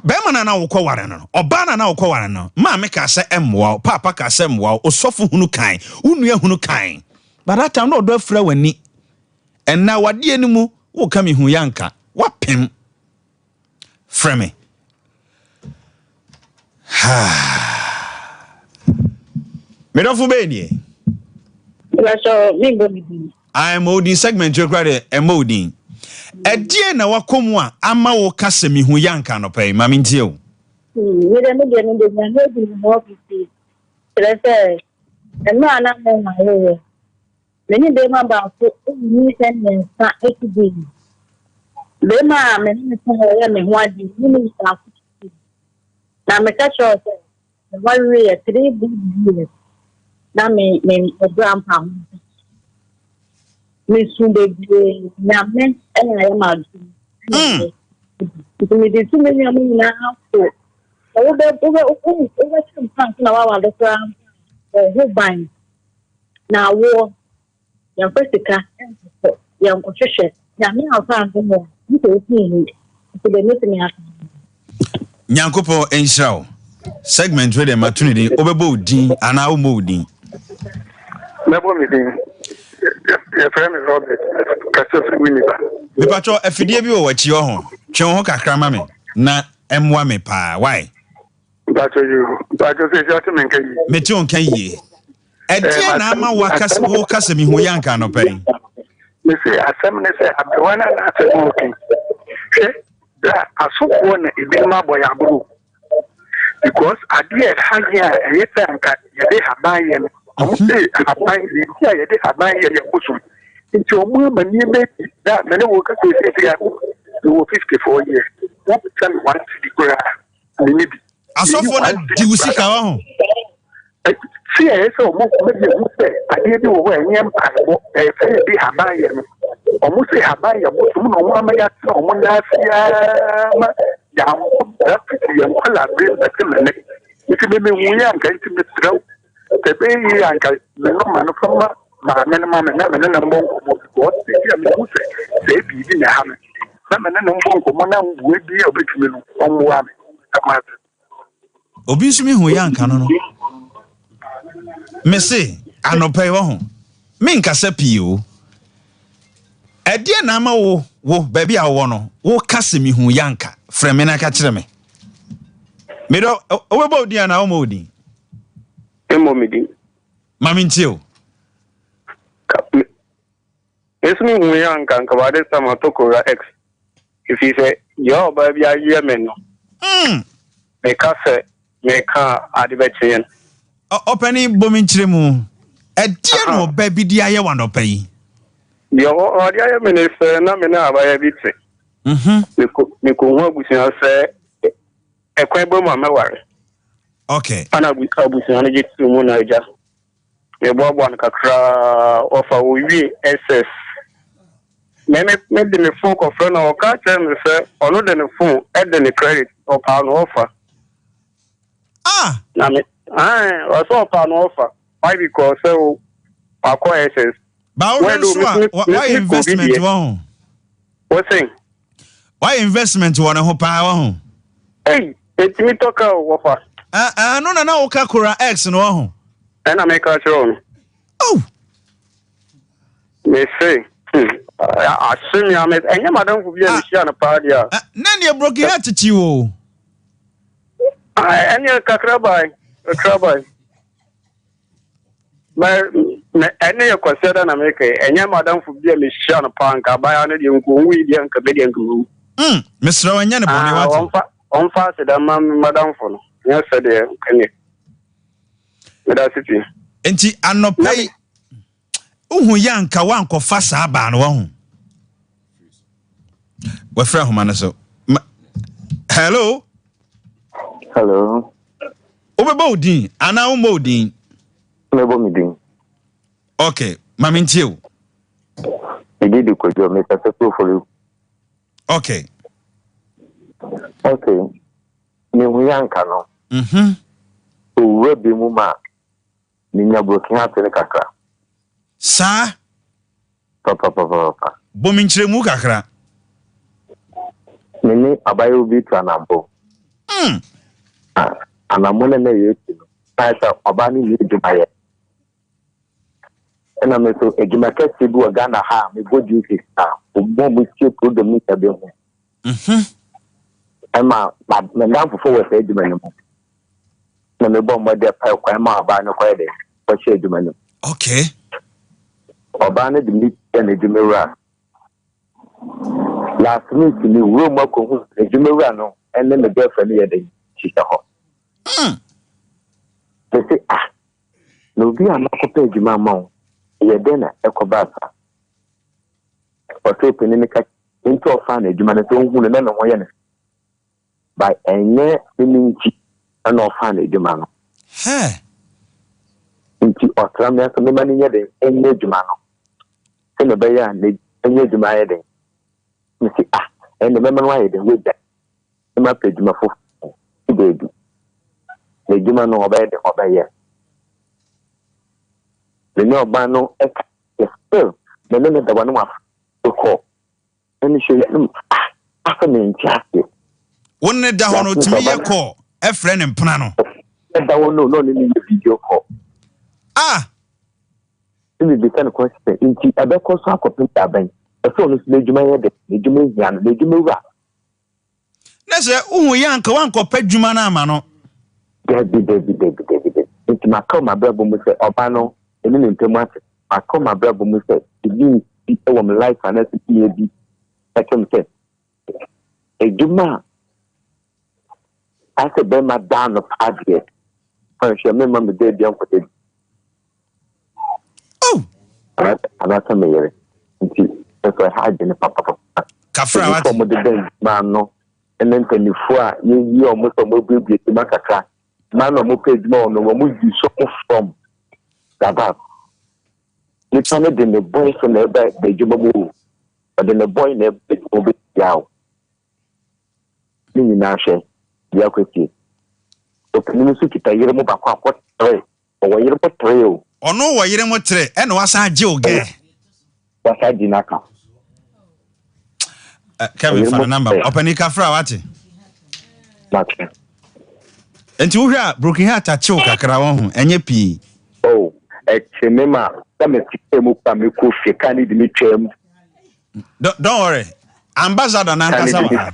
be mana na wo kware no oba na wo kware no ma me ka se emwa papa ka se emwa osofo hunu kan unua hunu kan barata no do afra wani enna wade eni mu wo ka mihunu yanka wapem frame Medofu benie. I'm holding segment you credit and molding. A dear na wakomwa ama wo kase mi hu yanka no pay mami ntio. We don't know the more people. Let's say, and no, I'm not my way. Many them about me and start to be. They ma many me what the women are. Now me catch us. The one way 3 big years. Now me grandpa. Me soon be na me and I am out. It me too many now. So over some time now our the ground who bind. Now war young Jessica young Patricia. Now me I'll find more. You to the meeting after. Nyankopo enshao segment where the matunidi obebo din ana umo din mebo mi din ye friend Robert kaso winiba me patro afidie bi o wachi ho twen ho kakra ma me na emwa me pa why bacho se jati men kai me ti on kan yi e die na ama wakasa wo kasa mi hu yanka no pe me say asem ne say abwana na asem okay da asoko na edema boy aburu because adie hanya eyeta nka yede haban ye no say haban ye tia yede haban ye kusu nti omu mani me da mene wo ka say ya wo 54 years what can want to go ni bi asofo na di usika wa ho see so mo me di wo say adie bi wo enyem abo e fe bi haban ye no omu say haban ye bo no mo amaya tro omu na afia ma ya mo rapiti ya kwala be da kemene iti me wuya nka iti me traw te be yi anka me no ma no fama ma me na mbonko mo ko se ya me ku se bi bi na ha me na mbonko mo na mbuwe bi obetumi no omwa me amata obi sumi hu yanka no me se anopai wo ho me nkasa pii o edie na ama wo baby a wo no wo kase mi hu yanka frame na ka kire me do obebo odi ana o modi emo midi mami ntio esumi hu yanka nka wade sama tokora x if you say yo baby a yemen no me kase me ka adibetien openi bomi nkire mu edie no baby di aye wa no pai yo odi aye me ne fe na me na abaya bitse me ko hu abusia se ekwan bo ma meware okay ana abusia na jitu mu na ja me bo an kakra ofa wi ss me de me phone ko friend o ka tell me say onu de ne phone e de ne credit o pa no offer na me o so pa no offer why because so akwa ss ba why investment won what thing why investment won ho pa won hey etimi toka offer no na o ka kora x no ho and I make a show oh me say Assuming I'm at any madam who be a Luciana party. None you broke your attitude. Any Kakrabai, a Krabai. Any consider America, any madam who be a Luciana Punk, I buy on you, we young Canadian group. Mr. Onyana on fast, madam for yesterday. That's it. Enti anopai uhu yanka wanko fasa aba no ho we fra homa so hello obeba odin ana umo odin mebo mi din okay mami ntie o egidi kojo me pese for you okay ni hu yanka no o bi mu ma ninya broken heart ne kakra sa papa bomi nchiremu kakra mini abayo bi to anambo anambo na yetu taisa abani ni jumaye ena me so ejuma kesi bi wa Ghana ha me go duty sta obo mu tie program ni tabe ho ema me ndam fofo we say ejuma ni mo na me bo mo de pa kwa ma aba no kwa de kwa che ejuma ni okay Obana the meet and the Jumera. Last week, the room of the Jumerano, and then the girlfriend here, the Chicago. They say, no, we are not prepared, Jumamo. You're then a cobasa. Or taking in the cat into a fan, a Jumanito, who never know by a near meaning and no fan, a Jumano. Hey. Into Australia, so the money yet, and Jumano. And the Bayer and the Jumaya day. You see, and the memory why they with that. The map is my foot. Baby. The Jumano obey the obey. The no bano, yes, still, the name of the one to call. And she let them after me in Chassis. One day down to me a call, a friend in Plano. And I won't know no video call. Ini bisa question inti abeko so akopinta ban so no se djuma de djuma hian de djuma wura na se uhu yanka wanko padjuma na ama no David inti makoma brabo mu se oba no eni ne ntemu ate makoma brabo mu se ibi e wo me life and se bi akem se djuma ase be ma down of adie for sure me ma me dey bi anko anata meyere nti so haje ne papa kafra wat mo de den ma no enen tanifu a ye omo so mo bibie ti makaka ma no mo page mo no mo di so from that ni tane de ne boy so na ba de jumo mo de ne boy na be mo be yawo ni na hwe ya kweti to kini su kita yere mo ba kwa tre o yere mo tre o ono wo yire mo tre e no wasa age oge wasa dinaka Kevin for the number openi kafra wati okay enti wo hwa broken heart ache o kakra wo ho enye pi chemema me tikemu pa me ko fika ni dimi twem don't worry ambassador na nkasa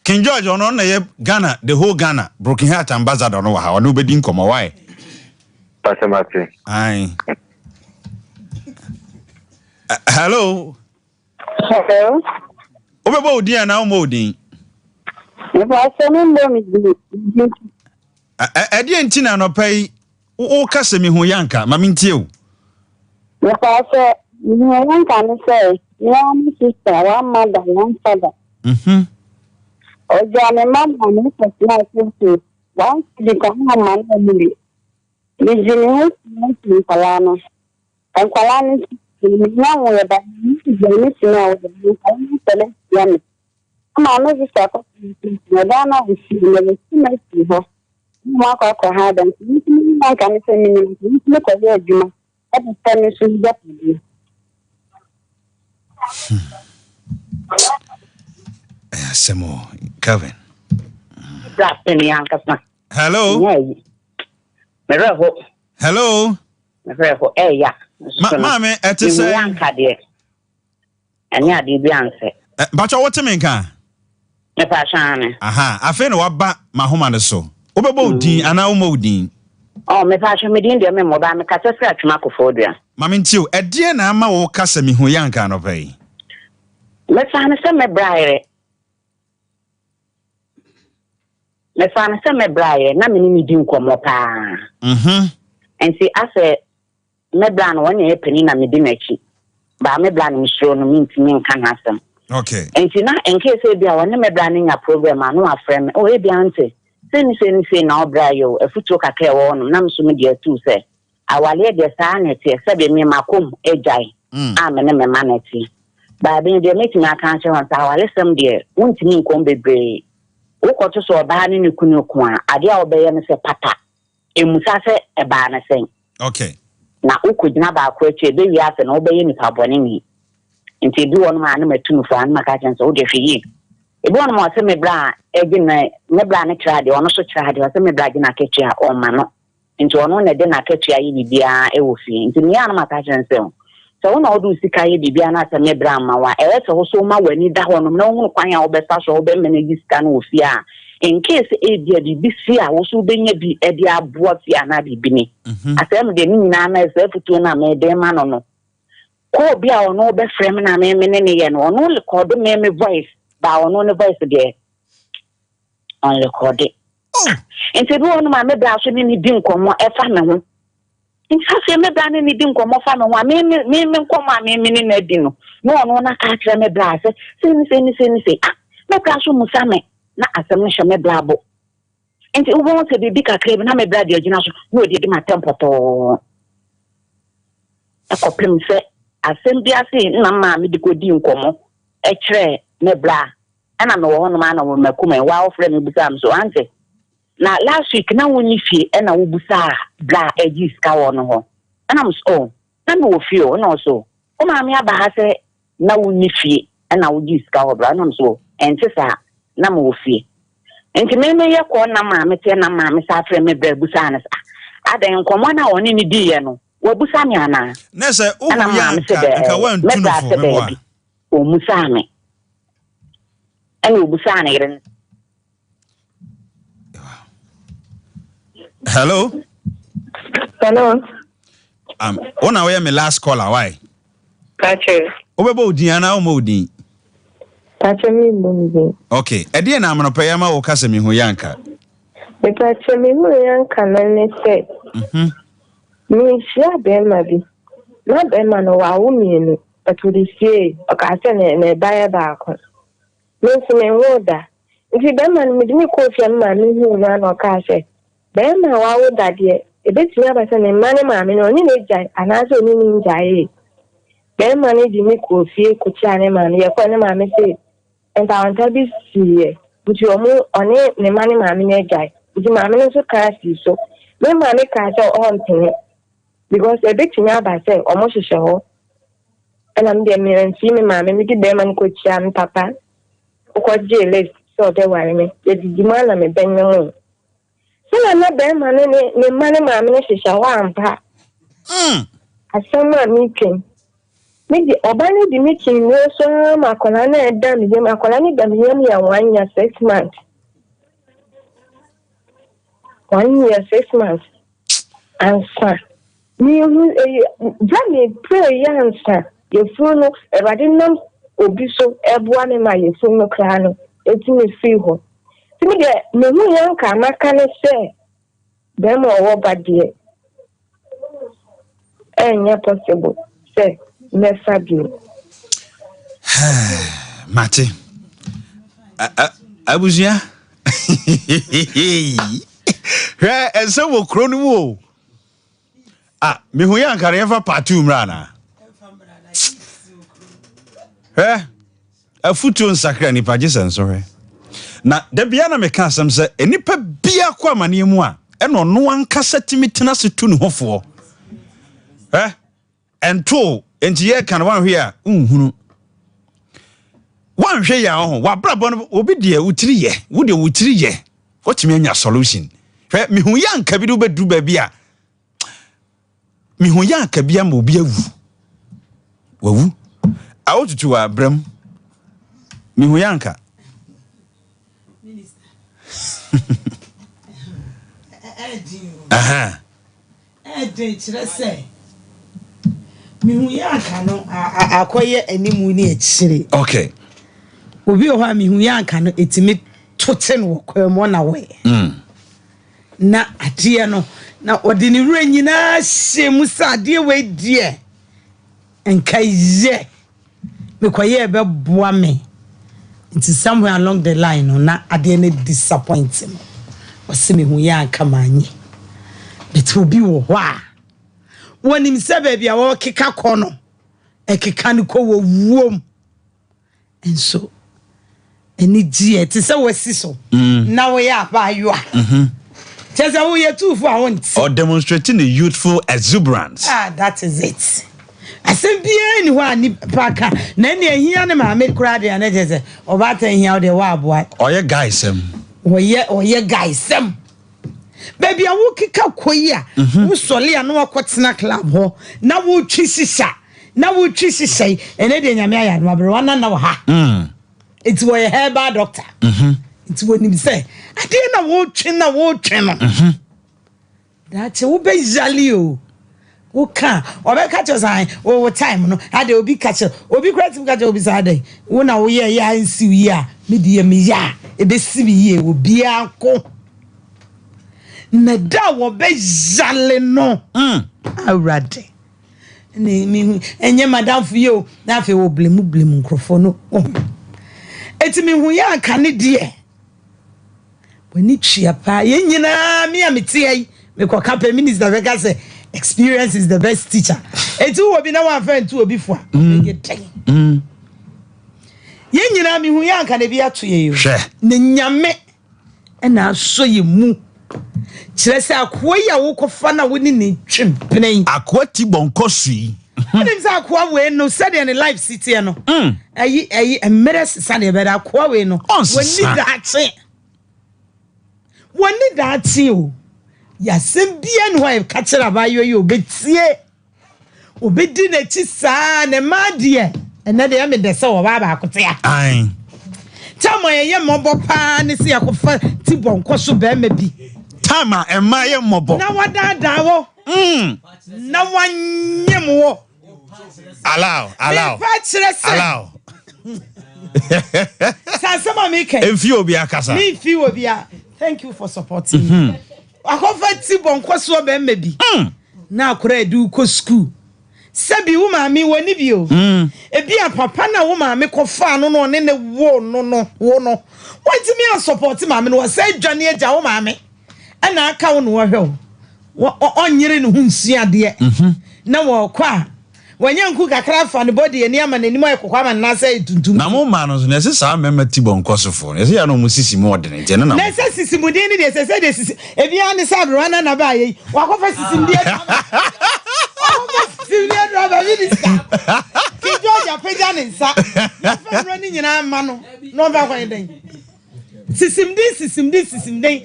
King George ono na ye Ghana the whole Ghana broken heart ambassador no wa ha ono bedi nkomo why Pasemati. Aye. Hello. Hello. Obeba odin na umo odin. Eba semi ndo mi. Edi enti na no pai o kase mi ho yanka ma mintie o. Eba se mi yanka ni se ya mi sister wa mother one father. Oja me mama ni se na se one di ka mama ni. Mijini ni palano. Kan palano ni na wo ya ba ni ni sina wo ni kan tele yani. Ama no ji sa ko na dana wo si na si ho. Ma ko ha dan ni na kan se ni ko ya juma. Aba tan su ya pidi. Semo Kevin. Drop in the anchor. Hello. Hello. Mame, it is Any ade bi anse. But what me nka? Me pa shane. Aha, afi na waba mahoma ne so. Obebo din ana wo din. Oh, me pa shame din de me mo ba me ka se atwuma kofodua. Mama ntio, ede na ama wo kasa mi hu yanka no pai. Me fa na se me braire. Me fa na se me braire na me ni din komo pa. Enti ase me bra no wona e pani na me di nachi. Ba me bra no msro no mintimi nka na asem. Okay. Enti na enke se bia wona me bra no nya program anu afrem. O e bia ante. Se na obra yo efutu kakra e wo no na mso me dia tu se. Awale de sa na tie se be me makom ejai. Me ne me manati. Ba be de metimi aka nche won sa awale sem de wontimi nkom bebre. Ukoto so ba ni ne kunu ko a ade a obeye ne se pata. Emusa se e ba na sen. Okay. Na ukugina ba ko eche be wi ase na obeye ni pabone ni. Nti bi won ma na matunu fa na maka chan so o de hwe ebi won ma se me bra egina me bra ne kra de ono so kra de se me bra gina ketua o ma no nti ono na de na ketua yi bibia e wo fi nti me ana maka chan so wona odu sika yi bibia na se me bra ma wa e se ho so ma wani da ho no na hu kwan ya obesa so obe menegi sika na wo fi a in case e dia bi fi a wo so benya bi e dia aboa fi ana bibi ni asem de ni na na se futu na me de ma no ko bia ono be frame na me ne ye no ono record me voice ba ono ne voice de on record enti bi ono ma me bra so ni di nkomo e fa me ho enti afi me bra ni di nkomo fa me ho me nkomo a me ni na di no ono na ka kire me bra se ni me bra so musa me na asem ne hwe me bra bo enti ubo se bibi kakre na me bra de agina so no de ma tempo to akopem se asem bi ase na ma me di kodi nkomo e kire me bra ana no wo no ma na wo makuma wa wo frɛ me busa so ante na last week na woni fie na wo busa bra egi ska wo no ho ana mo so na no wo fie o na so o ma me aba ha se na woni fie na wo gi ska wo bra na mo so ente sa na mo wo fie enti me ye ko na ma me te na ma me sa frɛ me bra busa na sa adan nkomo na woni ni di ye no wo busa me ana na se o ya nka wan tunu fo me wa o musa me ani busa na yeren. Hello. Ona we me last caller why? Pache. Obebo odin ana o mo odin. Pache mi mbonzi. Okay, ede na amano payama wo kasa mi ho yanka. Me pache mi ho yanka na ne se. Mi shia be ma bi. Na be ma no wa wo mienu. Atudisi o ka se ne baya ba ko. Me se me woda. Nti be ma mi dimi ko fi ma mi hu na no ka se. Be ma wa woda de e be ti aba se ne ma ne ma mi no ni ne jai anazo ni ni jai. Be ma ni dimi ko fi ko ti ane ma ni e ko ne ma mi se enta anta bi si nti omo one ne ma ne ma mi ne jai. Nti ma mi no so ka si so. Me ma ne ka se on tin because e be ti aba se omo hihye ho. Ana mi de mi nti me ma mi di be ma ko ti an papa. Ko jele so de ware me e di ma na me benyo so na be ma ne ma ne ma me ne hihya ho ampa asema mi ken mi di obani di mi kin no so ma kola na e da mi je ma kola ni da mi yam ya 1 year 6 months 1 year 6 months ansa mi hu jami pray yansa ye funu e ba nam obi so eboa me ma ye funu kra no eti me fi ho ti me de me hu yanka maka ne se be mo wo ba de enya possible se me sabi mate abuzia he ense wo kro no wo me hu yanka re fa patu mrana afutu nsakra nipa jesen so he na da bia na me ka asem se enipa bia kwa mane mu a eno no ankasa timitena se tu ne hofo ento entiye kan wan hwe a nhunu wan hwe ya ho wa brabo no obi de utiri ye wo de utiri ye otimi anya solution hwe me hu ya nka bi do bedu ba bia me hu ya nka bia ma obi awu wawu wotutu wa brem. Mihu yanka. Aha. Kyerɛ sɛ mihu yanka no akoye animu ni ekyire. Okay. Obi o ha mihu yanka no etimi tote no kwemo na we. Na ade no na ode ne wura nyina hye mu sa ade we die. Enka ye. Mekoye be boa me. It's somewhere along the line no na ade ne disappoint me. Wose mihu yanka manyi. But obi wo ho a wonim se ba bia wo keka kono ekeka ne ko wo wuom enso eni die te se wasi so na wo ya ba yo a tese wo ye tufu a won't or demonstrating the youthful exuberance. That is it. Asem bia ni ho ani paka na ne ehia ne ma me kura de na tese obata ehia de wa aboa Oye guysem oye guysem. Baby, I will kick out Koya. Who solely and no quatina club ho. Now will Trisha. Now will Trisha say, and Eddie Yamaya, my brother, now ha. It's where a hair doctor. It's when him say, I didn't watch channel. That's a be Jalio. Who can or catch us eye over time. No, I will be catcher or be creative catcher beside day. When I will ya and see ya, medium ya, a bit ye will be uncle. Na da wo be jale no awrade na mi enye madam fio na fe wo blemu nkrofo no eti mi hu ya aka ne de wani twia pa ye nyina mi amete ai me ko ka pe minister be ka say experience is the best teacher eti wo bi na wa fa ntu obi fo a ye ten ye nyina mi hu ya aka ne bi ato ye yo na nyame na so ye mu Chirese akwa ya wokofa na woni ne twempene akwa ti bonko sui nim sa akwa we no said in life city no ayi emres sa de beda akwa we no woni daate o ya sembia no wa ka kira ba yo obetie obedi na chi sa ne madie ene de me de se wo ba ba akotea ai tamo ye mobo pa ne se akofa ti bonko so be ma bi Tama ema ye mobo na wadada wo na wanyem wo allow Sansama make emfi obi akasa me fi obi a thank you for supporting me akofa ti bonko so be ma bi na akora edu ko school sabi wo ma mi woni bi o ebi a papa na wo ma mi ko fa no no ne wo no wanti me a support ma mi no say dwane agya wo ma mi ana aka wo no wo onyere ne hunsia de na wo kwa wanyanku kakra fa ne body ani ama nanim ayekokwa ama na say tuntum na mo ma no so na se sa mema ti bonkosofo na se ya no mo sisi mo odene je na na se sisi mu de ni de se de sisi ebi an sa bro na na ba yi wakofa sisi ndi Sylvia driver minister. Ki Georgia peja ne nsa. Fa rani nyina ma no. No ba kwan den. Sisimdi.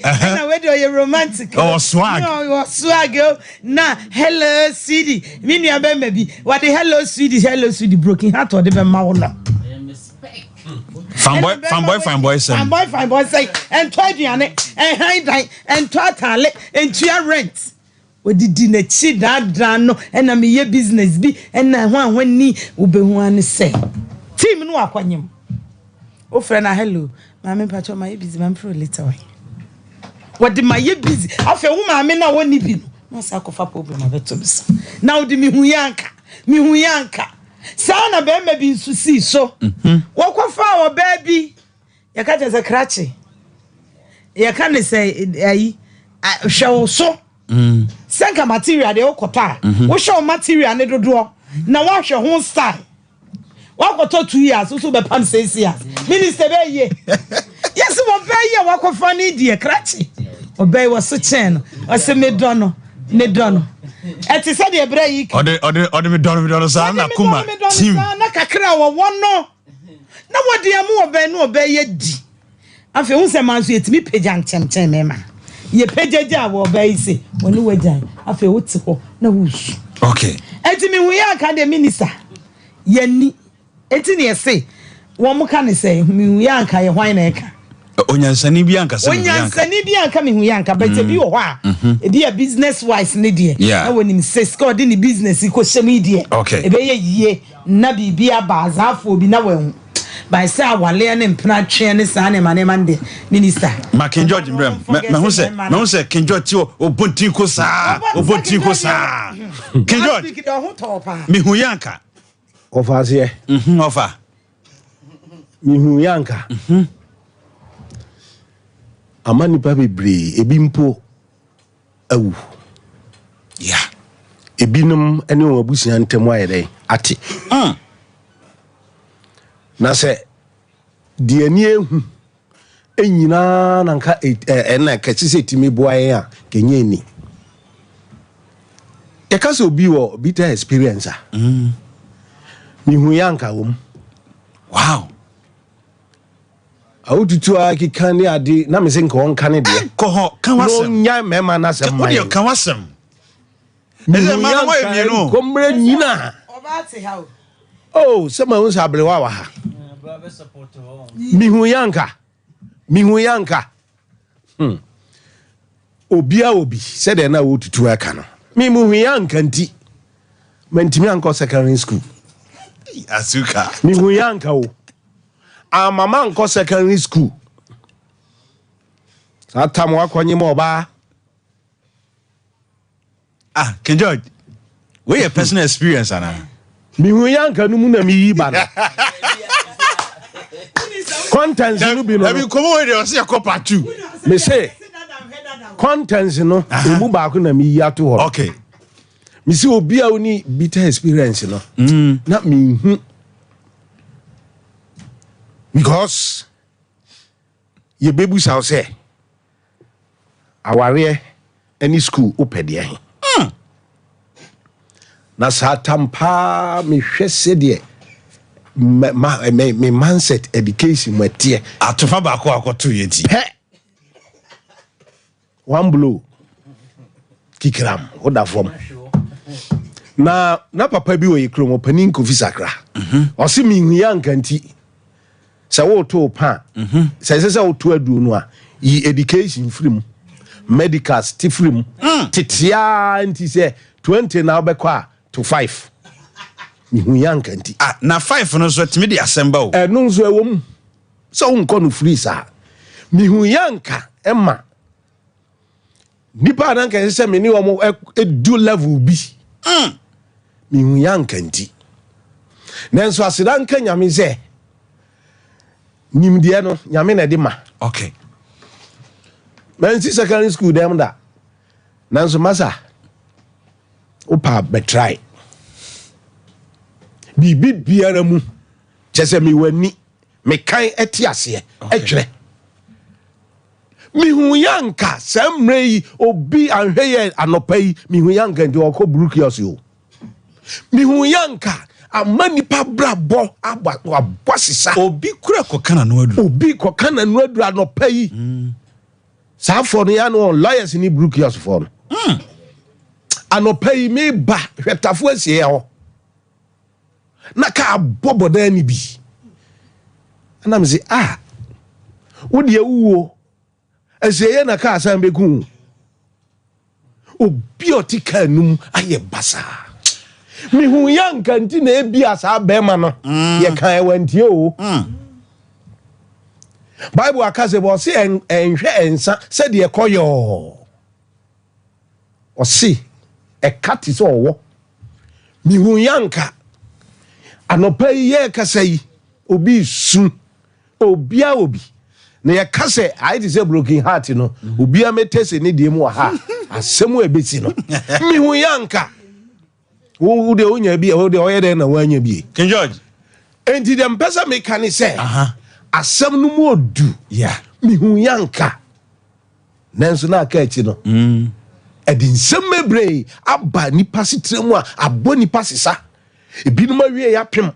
Na we do you romantic. Oh swag. No, you swag. Na hello sweetie. Me nua be ma bi. What the hello sweetie broken heart or the be ma wo no. Fine boy say. And try diane and high die and totally and to your rent. We did na chi da no na me ye business bi na ho ni obehu an say team no akwanyem o frɛ na hello maame pacho my busy man pro later why what my ye busy afa wo maame na woni bi no sa kofa problem abeto bis na wo di mi hu yanka sa na be ma bi nsu si so wo kofa wo ba bi ya ka tese krache ya ka ne say ayi hwe so senka material de okota wo show material ne dodo na wa hwe ho style wa koto 2 years so be pan 6 years minister be ye yes wo be ye wa kofa ni die krachi obey was so chen o se me dono eti se de bra yi ode me dono sa na kuma team na kakra wo wono na wode am obey no obey ye di afi hu se manso yetimi peja nchemchem mema ye pejeja wo obey se woni wajan afi wuti ho na wusu okay eti mi hu ya ka de minister yani enti ne say wo mo ka ne say mihu yanka ye hwan na eka onyansani bi anka se onyansani bi anka mihu yanka but bi wo ha e dia business wise ne die na wonim say ska odi ni business ko hyem die e be ye yie na bibia bazafo bi na wan by say awale ne mpena twe ne sa ne mane mande minister ma King George mbrem me hu se King George ti obontin ko sa King George mihu yanka ofa se ofa mihu yanka amani pa bebre ebi mpo awu ebinum ene o abusia ntem ayede ate na se de ani ehu enyina nanka na kachise timi boaye a kenye ni e ka so bi wo bitter experience mihu yanka wom wow awututu aki kan ni ade na me se nka won kan de ko ho kan wasem no nya mema na se mai o kan wasem eze ma no wa mienu ko mre nyina obate ha oh se ma unsa ablewa wa ha mihu yanka obi se de na awututu aka no mihu yanka nti mantimi anko secondary school asuka mihu yanka o mama nko secondary school satam akonyi mo ba King George we your personal experience ana mihu yanka no mu na mi yi ba no contents no bi no abi komo we dey say copper 2 me say contents no emu ba ko na mi yi ato ho okay me say obi a oni bitter experience no na mi hu because ye bebu saw say aware any school opede ahin na satampa me hwese de me mindset education matie atofa ba ko akoto yeti one blow kikram oda form na papa bi we krom opanin ko fisakra o se mi hu yanka nti se wo to pa se wo to adu no a yi education free mu medical still free mu titia nti se 20 na obekwa to 5 mi hu yanka nti na 5 no so timi di asemba o no nso ewom so unko no free sa mi hu yanka emma nipa nan kan se me ni omo edu level bi mi hu yanka nti nanso asidan kan nyame ze nimdie no nyame na de ma okay man si secondary school dem da nanso masa opa betray bibi biara mu chese mi wani me kan etiase etwere mi hu yanka semrei obi anhweye anopai mi hu yanka ndi okọ brukios yo mi hu yanka amani pa brabo abasisa obi kura kokana no adu anopai sa for ya no lawyers ni brukios for no anopai me ba hwetafo asie ho na ka boboda ni bi ana me say wo de awuo asie na ka asan beku obi otika num aye basa mi hu yanka nti na ebi asa bema no ye kan ewantie o Bible akaze bo se enhwe ensa se de ekoyo o si ekati so owo mi hu yanka anopa ye kasai obi su obi na ye kase I dey say broken heart no obi ametese ne die mu ha asemu ebeti no mi hu yanka wo de onya bi wo de oyede na wanya bi King George enti dem pesa me kan say asem no mu odu mi hu yanka nanso na aka echi no edi nsem mebre aba nipa sitremu a abo nipa sisa ebinum awie ya pem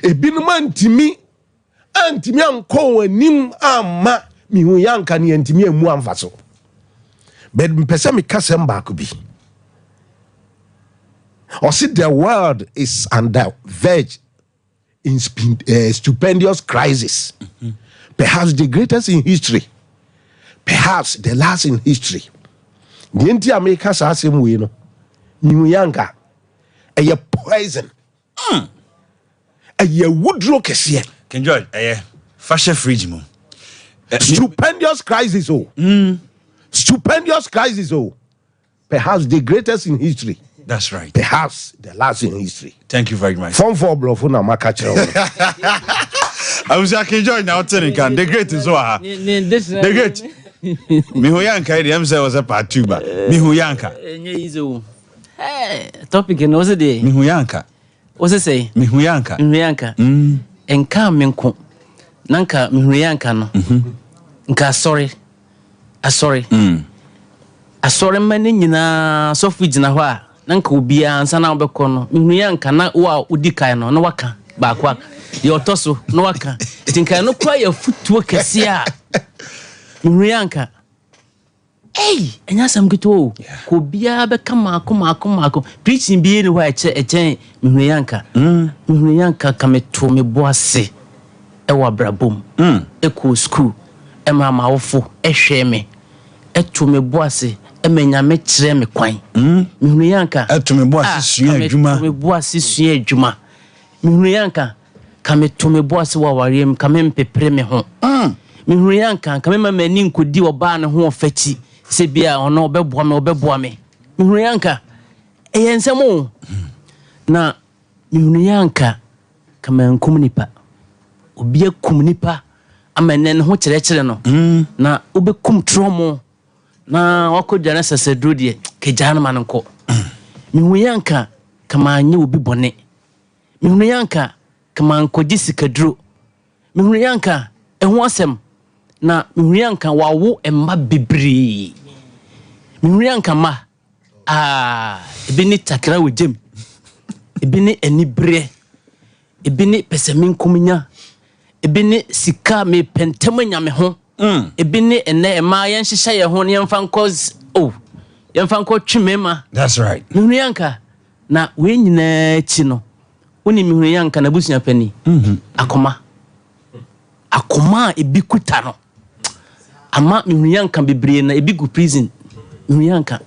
ebinum antimi anko anim ama mi hu yanka ne antimi emu amfaso but mpesa me kasem ba ko bi or see the world is on the verge in stupendous crisis. Perhaps the greatest in history. Perhaps the last in history. The India America same way, no. New Yanka, a poison. A woodrow kesiye. King George, fashion fridge mo. Stupendous crisis, Stupendous crisis, Perhaps the greatest in history. That's right. Perhaps the last in history. Thank you very much. Form 4 bluff na makache. I was King George now telling can the great is what the great. Mihuyanka, the MC was a part 2, but Mihuyanka. Hey, topic in was a day. Mihuyanka. What's it say? Mihuyanka. Mihuyanka. And come menko. Nanka Mihuyanka no. Nka sorry. Sorry. Sorry mani nyina so fujina ho a nanka obi ansa na obekọ no Mihuyanka na wa udika no na waka ba kwa ye otoso na waka tinka no kwa ya futuo kese a Mihuyanka. Hey, enya sam kito ko bia be kama akoma preaching bi ni ho eche Mihuyanka. Mihuyanka kameto me boase e wa brabom. E ko school e ma mawofo e hwe me e to me boase e menya me kire me kwan. Mihuyanka e to me boase sua adwuma. Me boase sua adwuma. Mihuyanka kameto me boase wa warem kamem pepre me ho. Mihuyanka kamema mani nkodi oba ne ho ofachi. Se bia ono obeboa me Mihuyanka eyensemo na Mihuyanka kama nkomunipa obi akumnipa amene ne ho kyerɛkyerɛ no na obekum tromo na wakodwane sasedro de kejana manko Mihuyanka kama anye obi bone Mihuyanka kama nkoji sikadro Mihuyanka eho asem na Mihuyanka wawo emma bebre Mihuyanka ma ebi ni takra wejem ebi ni enibre ebi ni pesemin komunya ebi ni sika me pentamanya me ho ebi ni ene ema yen hyehyɛ ye ho ne yemfa twemema. That's right. Mihuyanka na we nyina chi no woni Mihuyanka na busua pani akoma ebi kuta no ama Mihuyanka bebre na ebi gu prison. Mihuyanka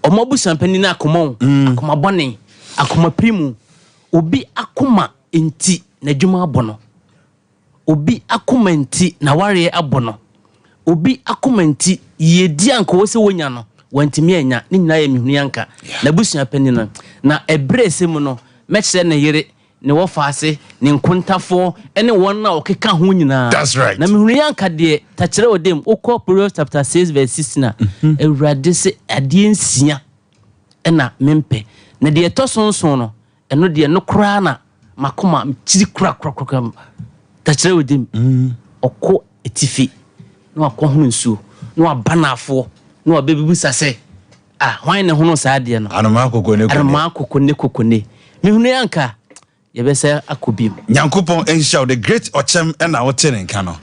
omobu sampani na akoma bone akoma primu obi akoma enti na dwuma abono obi akoma enti na ware abono obi akoma enti yedi anka wo se wonya no wantimi anya ni nyina ya Mihuyanka na busua pani na ebrese mu no mekere na yere ne wofase ne nkontafo ene won na okeka ho nyina. That's right. Na Mihuyanka de tachere odem okọ Proverbs chapter 6 verse 6 na ewurade se ade nsia ena mempe na de etosonson no eno de no kra na makoma chiri kra tachere odem okọ etifi na akọ ho nsuo na abanafo na obebibu sase hwan ne hono sa de no anoma kokone Mihuyanka yebese akobim nyankopon enshaw the great ochem na wote ne nka no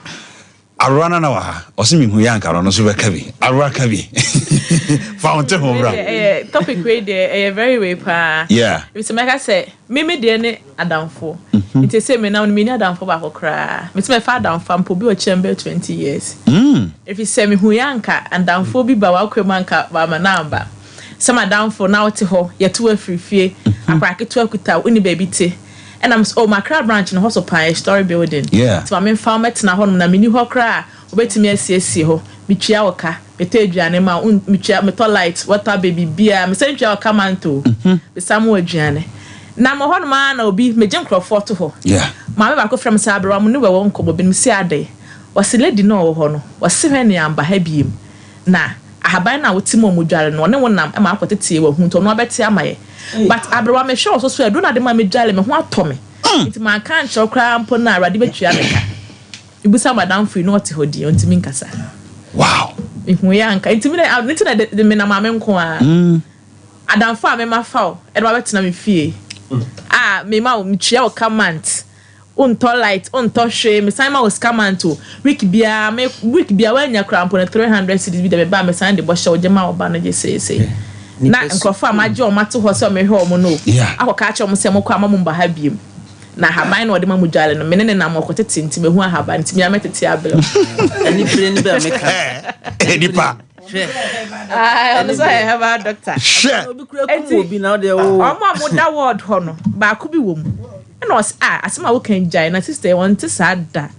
arwana na wa ha osi Mihuyanka no so beka bi arwa ka bi founte ho bra topic we dey very way pa yeah if make say me dey ne adamfo it say me now me ni adamfo ba kokra me say me fa adamfo ampo bi o chembe 20 years if you say Mihuyanka adamfo bi ba wa kwemanka ba manamba some adamfo now te ho yeto afrifie apraketo akuta uni baby te and I'm my crowd branch in Hoso Pie story building. Yeah. So I'm in farmet na hon na mini ho kra obetimi asiesie ho mitwia oka meta aduane ma mitwia meto light water baby bia me say mitwia oka manto be samu aduane na mo hon ma na obi megye nkrofo to ho. Yeah. Ma me ba ko from sabra mo ne we won ko bi si ade wase lady no ho no wase hwe ne amba ha biem na ahaban na wotimo mo dware no ne wonam e ma akotete wa hu to no obete amaye. But abrowa me sure so do na de ma me dwale me ho atome nti man kan chokra mpo na arade betwia meka ibusa madam free no te hodi ontimi nkasa. Wow. Mihuyanka nti na de me na ma me nko a adam fa me ma fa o e do betena me fie me ma o mitwia o comment unto light unto hwe me san ma o scamant o week bia wanya krampo na 300 cedis bi de ba me san de bo hye o je ma o ba no je sei na nkrofo amaje o mate ho se o me hwe o mo no akoka ache o mo se mo kwa ma mo mba ha biem na haban no de ma mujale no mene ne na mo kotete nti me hu haban nti me ametete abele ani pere ni be meka edipa ono so I have a doctor obi kura ku obi na de o omo da word ho no ba ko bi wom na os asema wo kan jai na sister won te sada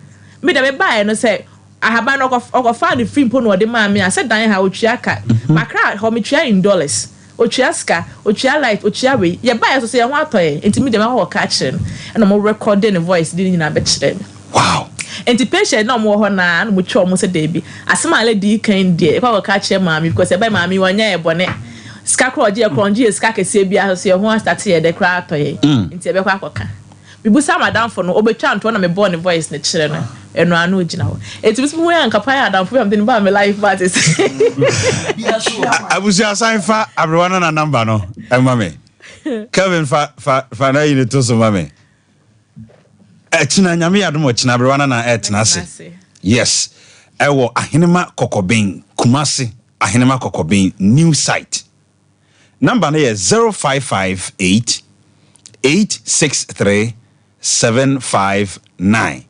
me da me buy no say ahaba no okofa the free po no de ma me ase dan ha otwia ka makra ho me twia in dollars otwia ska otwia light otwia we ye buy so say ho atoye enti me de ma ho ka kire no mo record the voice di nyina be kire wow enti patient na mo ho na mo twa mo se dey bi asema le di kan die e kwa ka kire ma me because e buy ma me wanya e bone ska kro je kronje ska kese bia so ye ho start ye de kra atoye enti e be kwa akoka bibusa madam for no obetwa nto na me born voice ne kire no eno anu ogina ho eti bisu ho yan kapa ya adam for am den ba me life but is abusi assign fa abrewana na number no mame Kevin fa na yini to so mame etina nyame yadom etina abrewana na etina se yes ewo ahenema kokobin kumasi ahenema kokobin new site number no is 0558 863 759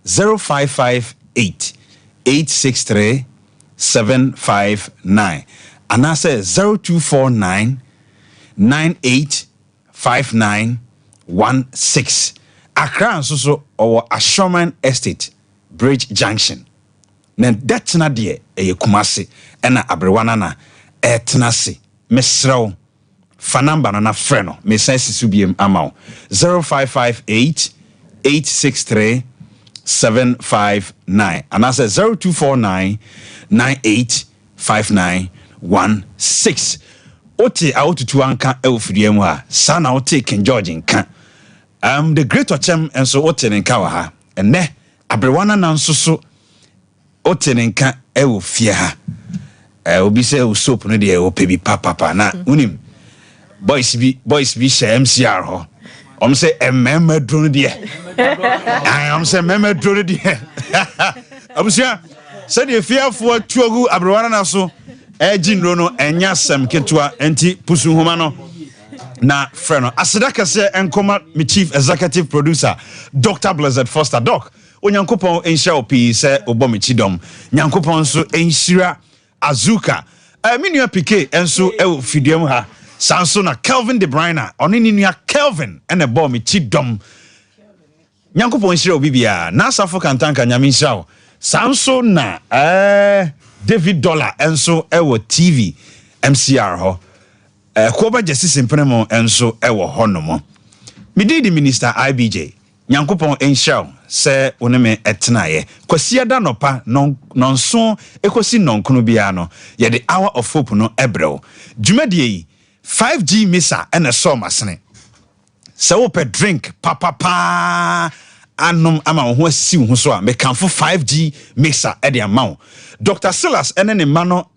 0558 863 759 and I say 0249 985916 Accra so or Ashoman Estate Bridge Junction na that's na de e Kumasi na abrewana na etnase mesrew fa number na frɛ no me sense subiem amount 0558 863 759 and I said 0249 985916 Oti aututu anka eufidiem ha sana oti King George nka the great ochem enso oti nka wa ha ene abrewana na nsoso oti nka eufie ha obi se soap no de opebi papa na unim boys bi share MCR ho say emema drone de I say emema drone de abusia said the fearful tuagu abrewana na so ejinro no enya sam ketua enti pusu homa no na freno asedaka se enkoma me chief executive producer Dr. Blessed Foster Doc onyankopon enhia opi se obomi chidom nyankopon so enhira azuka minua pike enso e fidiam ha sanso na Kelvin De Bruyne oni ni nua Kelvin ene bomi chidom nyankopon enhira obibia na asafo kantanka nyame nhia sanso na David Dollar enso ewo TV MCR ho Koba Justice Impremo enso ewo honomo Mididi Minister IBJ Nyankopon enhia se oneme etnaye kwasia da nopa nonso ekosi nonkunu bia no ye the hour of hope no ebrew dwumadie 5G misa ene so masene se wo pe drink papa anum ama ho asi ho so a me kanfo 5G mixer e de amount Dr. Silas ene ne mano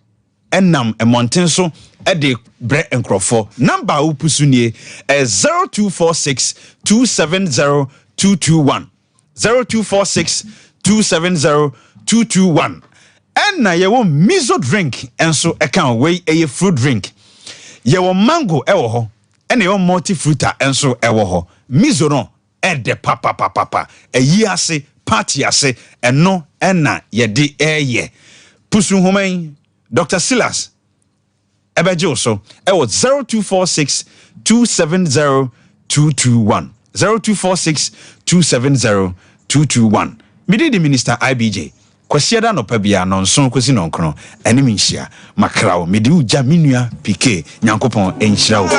enam emonten so e de bre enkrofo number upusu nie 0246 270 221 0246 270 221 na yewo miso drink enso e kan we e fruit drink yewo mango e wo ho ene yewo multi fruiter enso e wo ho miso no de papa eyi ase party ase eno na ye de eye pusu homan Dr. Silas ebeje so e wo 0246 270 221 0246 270 221 Mididi Minister IBJ kwasiada no pa bia no nso kwasi no nkro anim nhia makrawo midi uja minua pike nyankopon enhyira wo